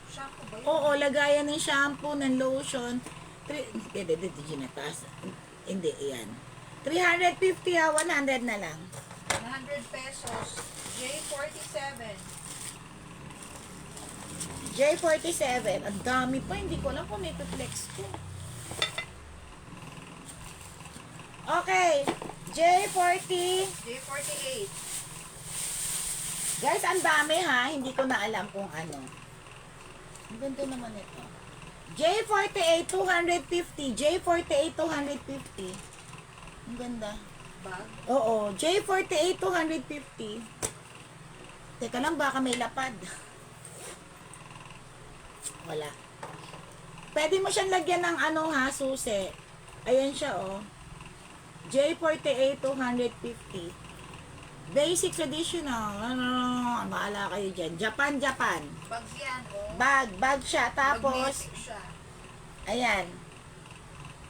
Shampoo ba yun? Oo, lagayan ng shampoo, ng lotion. Hindi, ginataas. Hindi, yan. 350 ha, 100 na lang. 100 pesos. J47. J47, ang dami pa, hindi ko alam kung ito-flex ko. Okay, J40. J48. Guys, ang dami ha, hindi ko na alam kung ano. Ang ganda naman ito. J48, 250. J48, 250. Ang ganda. Bag. Oo, J48, 250. Teka lang, baka may lapad. Wala. Pwede mo siyang lagyan ng ano ha, susi. Ayan siya oh. J48, 250. Basic traditional. Baala kayo dyan. Japan. Bag yan, oh. Bag siya. Tapos, Magnetic siya. ayan.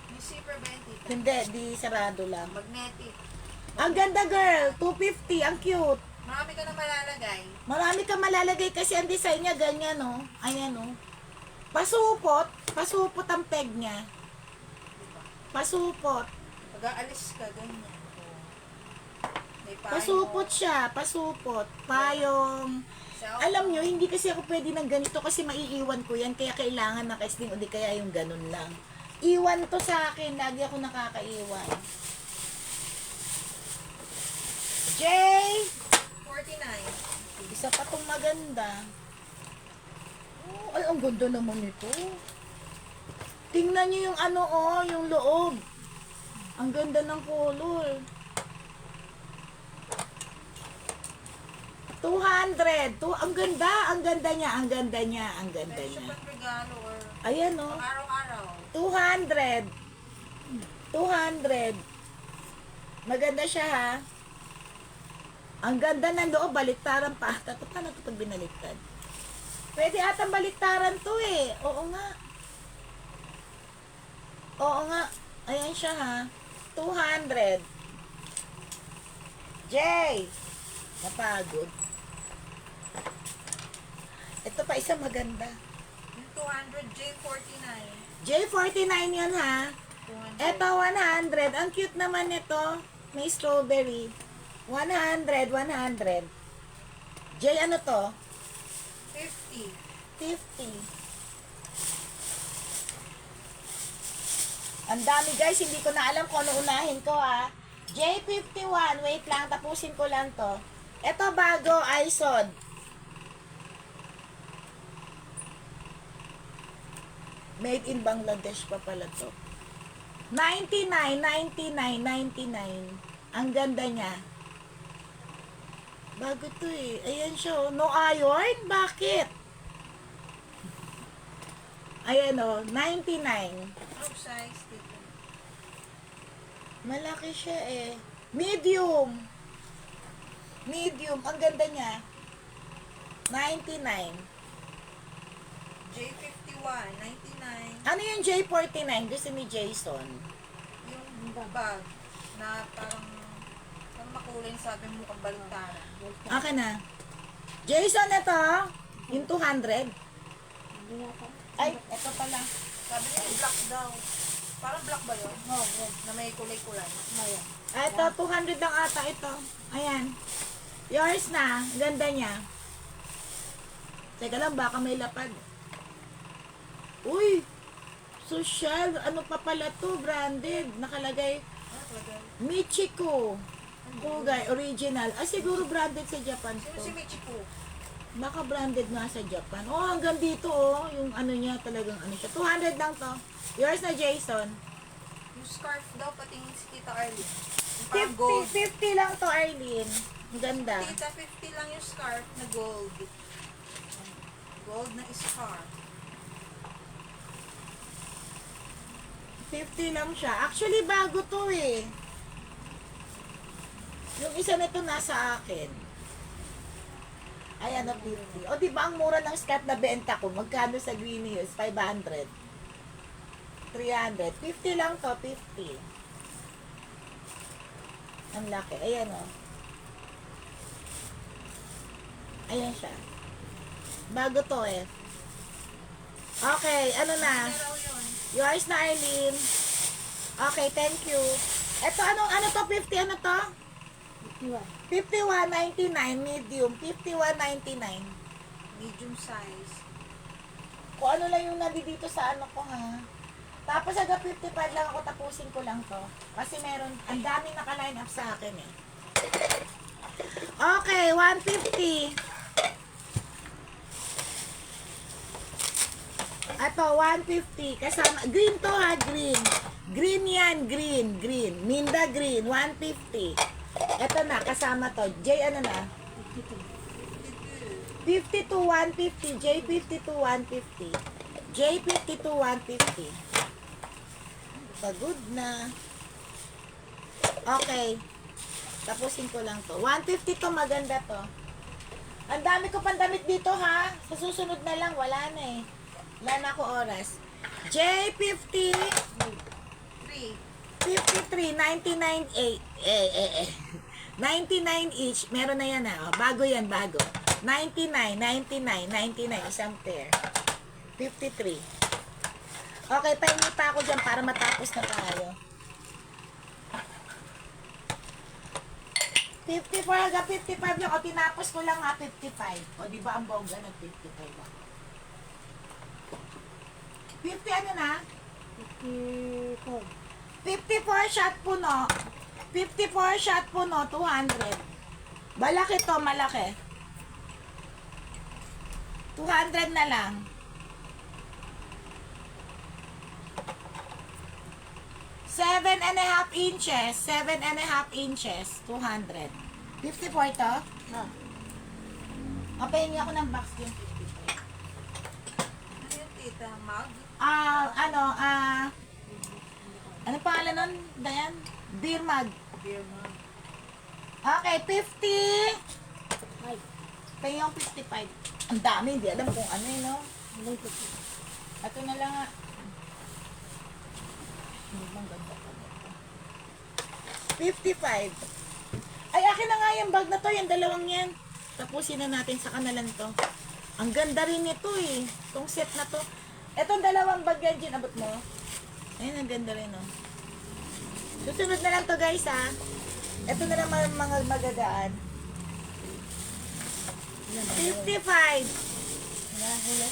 May zipper ba yan, tita? Hindi, di sarado lang. Magnetic. Ang ganda girl, 250. Ang cute. Marami ka na malalagay. Marami kang malalagay kasi ang design niya ganyan oh. Ayan oh. Pasupot ang peg niya. Pasupot. Pag-aalis ka, ganyan. Oh. May payo. Pasupot siya, pasupot. Payong. Cellphone. Alam nyo, hindi kasi ako pwede ng ganito kasi maiiwan ko yan. Kaya kailangan na casting o di kaya yung ganun lang. Iwan to sa akin. Lagi ako nakakaiwan. J! 49. Isa pa tong maganda. Oh, ay, ang ganda naman ito. Tingnan nyo yung ano oh, yung loob. Ang ganda ng color. 200. Ang ganda, ang ganda niya, ang ganda niya, ang ganda Pwede siya niya. pang regalo or Ayan oh. araw-araw. 200. 200. Maganda siya ha. Ang ganda ng loob, baliktaran pa. Paano ito pag binaliktad? Pwede atang baliktaran to eh. Oo nga. Oo nga. Ayan siya ha. 200. J. Napagod. Ito pa isang maganda. Yung 200, J49. J49 yan ha. 200. Ito 100. Ang cute naman nito. May strawberry. 100, 100. J ano to? 50. 50. Ang dami guys, hindi ko na alam kung ano unahin ko ha. J51, wait lang, tapusin ko lang to. Ito bago, ISOD. Made in Bangladesh pa pala to. 99, 99, 99. Ang ganda niya. Bago to eh. Ayan siya oh. No iron? Bakit? Ayan oh, 99. Anong size dito? Malaki siya eh. Medium. Medium. Ang ganda niya. 99. J51, 99. Ano yung J49? Gusto ni Jason. Yung bag na parang makulay sabi mo kang balintaran. Aka na. Jason, ito. Yung 200. Hindi nga pa. Ay, ito pala. Sabi niya yung black daw. Parang black ba yun? Oo, yan. Na may kulay-kulay. Ayan. Ito, 200 lang ata ito. Ayan. Yours na. Ganda niya. Teka lang, baka may lapad. Uy! Social. Ano pa pala to? Branded. Nakalagay. Ano talaga? Michiko. Kugay. Original. Ah, siguro branded sa Japan Sino to. si Michiko? Baka branded nga sa Japan. Oh, hanggang dito oh. Yung ano niya talagang ano siya. 200 lang to. Yours na, Jason. Yung scarf daw patingin si Tita Arlene. Yung parang gold. 50 lang to, Arlene. Ang ganda. Tita, 50 lang yung scarf na gold. Gold na scarf. 50 lang siya. Actually, bago to eh. Yung isa nito nasa akin. Ay, ano, 50. O, di ba ang mura ng skirt na benta ko? Magkano sa Green Hills? 500. 300. 50 lang to, 50. Ang laki. Ayan o. Ayan siya. Bago to eh. Okay, ano na? Ano raw yun? Yours na, Arlene. Okay, thank you. Ito, ano to? 50, ano to? 51. 51.99 medium. 51.99. Medium size. Kung ano lang yung nandito sa ano ko ha. Tapos aga 55 lang ako, tapusin ko lang to. Kasi meron, ang daming naka-line up sa akin eh. Okay, 150. Ito, 150. Kasama, green to ha, green. Green yan, green, green. Minda green, 150. Ito na, kasama to. J ano na? 52, 150. J 52, 150. J 52, 150. Pagod na. Okay. Tapusin ko lang to. 150 to, maganda to. Ang dami ko pang damit dito ha. Sa susunod na lang, wala na eh. Wala na ako oras. J 50, 3. 53, 99, 99 each. Meron na yan ha. Oh, bago yan, bago. 99, 99, 99. Isang pair. 53. Okay, pahingi pa ako dyan para matapos na tayo. 54 hanggang 55 lang. O, tinapos ko lang ha, 55. O, di ba ang bongga nag 55 ako? 50 ano na? 54. 54 shot puno. 54 shot puno, 200. Malaki to, malaki. 200 na lang. 7.5 inches. 7.5 inches. 200. 54 to? Ah, Papahingi ako ng box yung 55. Ano yun, Tita? Mug? Ano pangalan nun, Dayan? Beer mug. Beer mug. Okay, 50. ay. Pahingi yung 55. Ang dami, hindi alam kung ano yun, no? Hindi ko po. Ito na lang nga. Hindi bang ganda pa nito? 55. Ay, akin na nga yung bag na to, yung dalawang yan. Tapusin na natin sa kanalan to. Ang ganda rin nito eh. Itong set na to. Etong dalawang bag yan, Jin, abot mo. Ayun, ang ganda rin oh. Susunod na lang to guys ha. Ito na lang mga magagaan. 55. Wala, wala.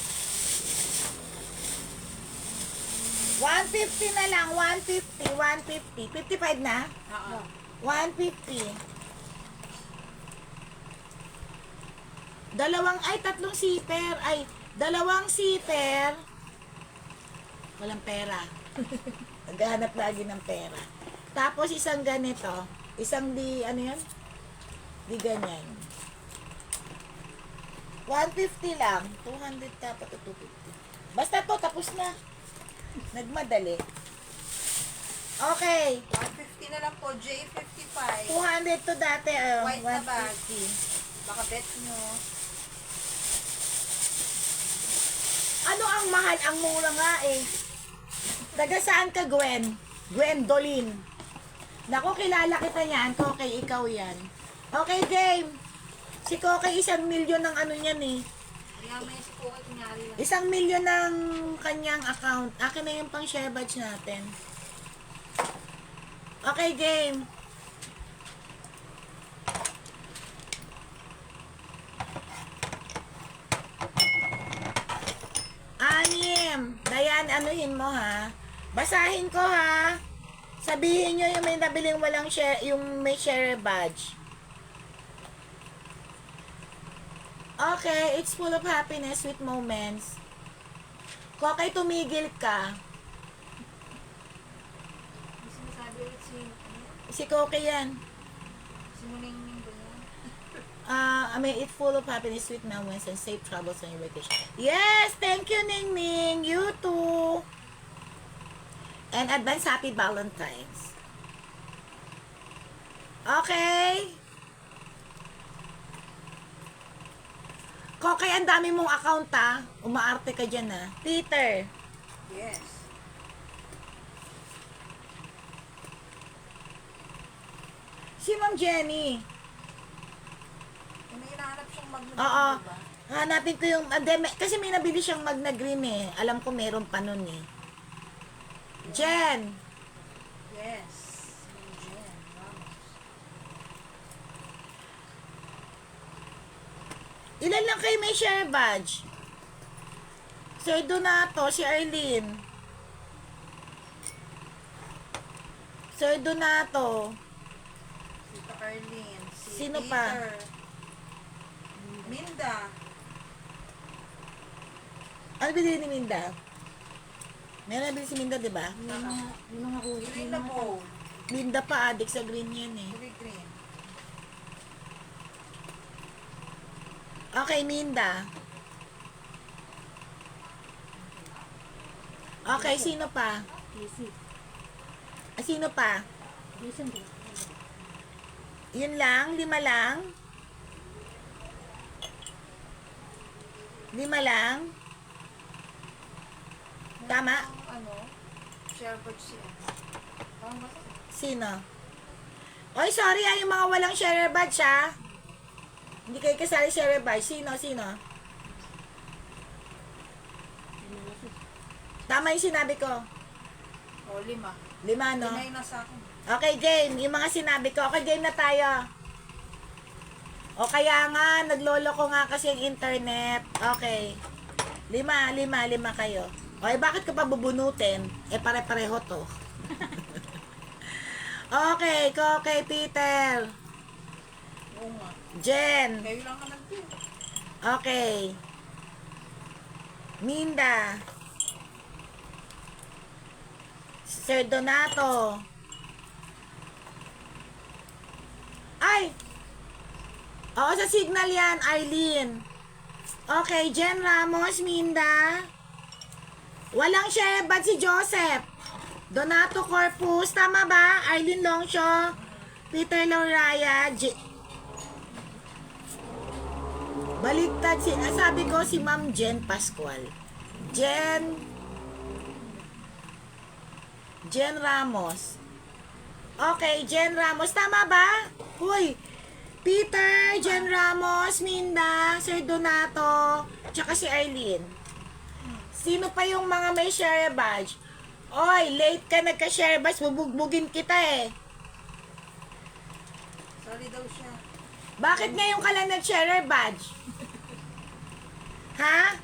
150 na lang, 150, 150. 55 na? Oo. 150. Tatlong zipper. Dalawang zipper. Walang pera. Naghahanap lagi ng pera. Tapos isang ganito. Isang ano yan? Di ganyan. 150 lang. 200 dapat o 250. Basta to, tapos na. Nagmadali. Okay. 150 na lang po, J55. 200 to dati. White na bag. 150. Baka bet nyo. Ano ang mahal? Ang mura nga eh. Taga saan ka, Gwen? Gwendolyn. Naku, kilala kita yan. Kokay, ikaw yan. Okay, game. Si Kokay, 1 milyon ng ano niyan eh. Kaya may si Kuya kunyari lang. 1 milyon ng kanyang account. Akin na yung pang share badge natin. Okay, game. Anim. Dayan, anuhin mo ha. Basahin ko ha. Sabihin nyo yung may nabiling walang share, yung may share badge. Okay, it's full of happiness, sweet moments. Kokay, tumigil ka. May sinasabi ulit Si Kokay yan. si Muningning ba yan? I mean, it's full of happiness, sweet moments, and safe travels on your vacation. Yes! Thank you, Ning Ning. You too. And advance happy Valentine's. Okay? Kokay, ang dami mong account ha. Umaarte ka dyan ha. Peter. Yes. Si Ma'am Jenny. May hinahanap siyang magnet. Oo. Diba? Hanapin ko yung... kasi may nabili siyang magna green eh. Alam ko meron pa nun eh. Jen. Yes. Jen. Vamos. Ilan lang kayo may share badge? Sir Donato, si Arlene. Sir Donato. Tita Arlene. Si Sino Peter. pa? Minda. Ano bilhin ni Minda? Meron nabili si Minda, di ba? Yung mga kulay. Green na bowl. Minda pa, adik sa green yan eh. Kulay green. Okay, Minda. Okay, sino pa? Easy. Sino pa? Listen to. Yun lang? 5 lang? 5 lang? Tama? Ano? Sherwood siya. Parang ba? Sino? Oy, sorry yung mga walang share badge ha. Hindi kayo kasali share badge. Sino? Tama yung sinabi ko. O, 5. 5, no? 5 yung nasa akin. Okay, game. Yung mga sinabi ko. Okay, game na tayo. O kaya nga, naglolo ko nga kasi yung internet. Okay. 5 kayo. Okay, bakit ka pa bubunutin? Pare-pareho to. Okay, Peter. Oo nga. Jen. Kayo lang naman din. Okay. Minda. Sir Donato. Ay! Oo, sa signal yan, Arlene. Okay, Jen Ramos, Minda. Walang share badge si Joseph. Donato Corpus, tama ba? Arlene Longshaw, Peter Lauraya, baliktad sabi ko si Ma'am Jen Pascual. Jen Ramos. Okay, Jen Ramos. Tama ba? Huy, Peter, Jen Ramos, Minda, Sir Donato, tsaka si Arlene. Sino pa yung mga may share badge? Oy, late ka nagka-share badge, bubugbugin kita eh. Sorry daw siya. Bakit ngayon ka lang nag-share badge? Ha?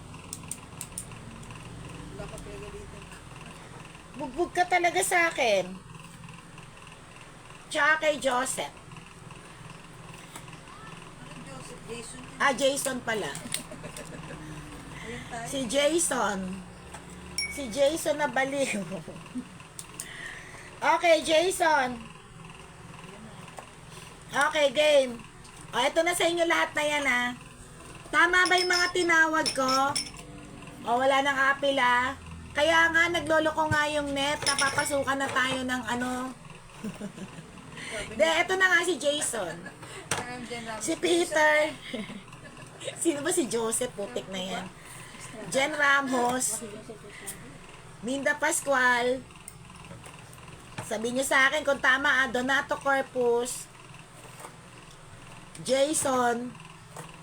Wala ka pinagalitan. Bugbog ka talaga sa akin. Tsaka kay Joseph. Ano Joseph? Jason yun. Ah, Jason pala. Ayun tayo. Si Jason. Si Jason na baliw. Okay, Jason. Okay, game. O, ito na sa inyo lahat na yan, ha. Tama ba yung mga tinawag ko? O, wala nang apila. Kaya nga, nagloloko nga yung net. Napapasukan na tayo ng ano. De, ito na nga si Jason. I'm Jen Ramos. Si Peter. Sino ba si Joseph? Putik na yan. Jen Ramos. Minda Pascual. Sabihin nyo sa akin kung tama, Donato Corpus. Jason.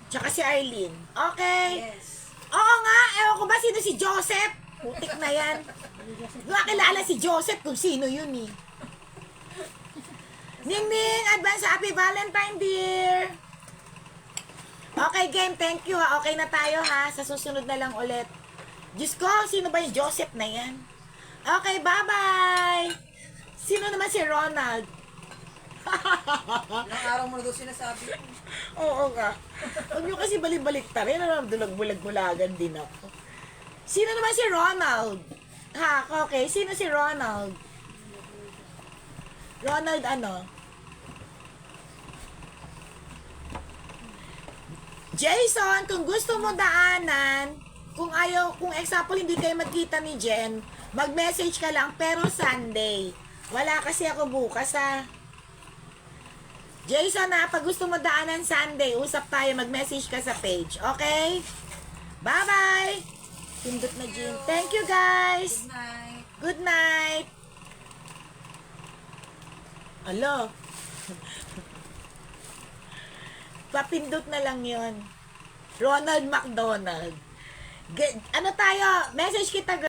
Tsaka si Arlene. Okay? Yes. Oo nga. Ewan ko ba sino si Joseph? Putik na yan. Hindi ko kilala si Joseph kung sino yun eh. Ning, advance happy Valentine, dear. Okay, game. Thank you, ha. Okay na tayo, ha. Sa susunod na lang ulit. Diyos ko, sino ba yung Joseph na yan? Okay, bye-bye. Sino naman si Ronald? Ilang araw mo na daw sinasabi ko. Oo nga. Huwag nyo kasi balik-balik ta rin. Bulag-bulagan din ako. Sino naman si Ronald? Ha, okay. Sino si Ronald? Ronald ano? Jason, kung gusto mo daanan, kung example, hindi kayo magkita ni Jen, mag-message ka lang, pero Sunday. Wala kasi ako bukas, ha. Jason, ha, pag gusto mo daanan Sunday, usap tayo, mag-message ka sa page. Okay? Bye-bye! Pindot na Jim. Thank you, guys! Good night. Good night! Alo. Papindot na lang yon. Ronald McDonald. Ano tayo? Message kita, girl.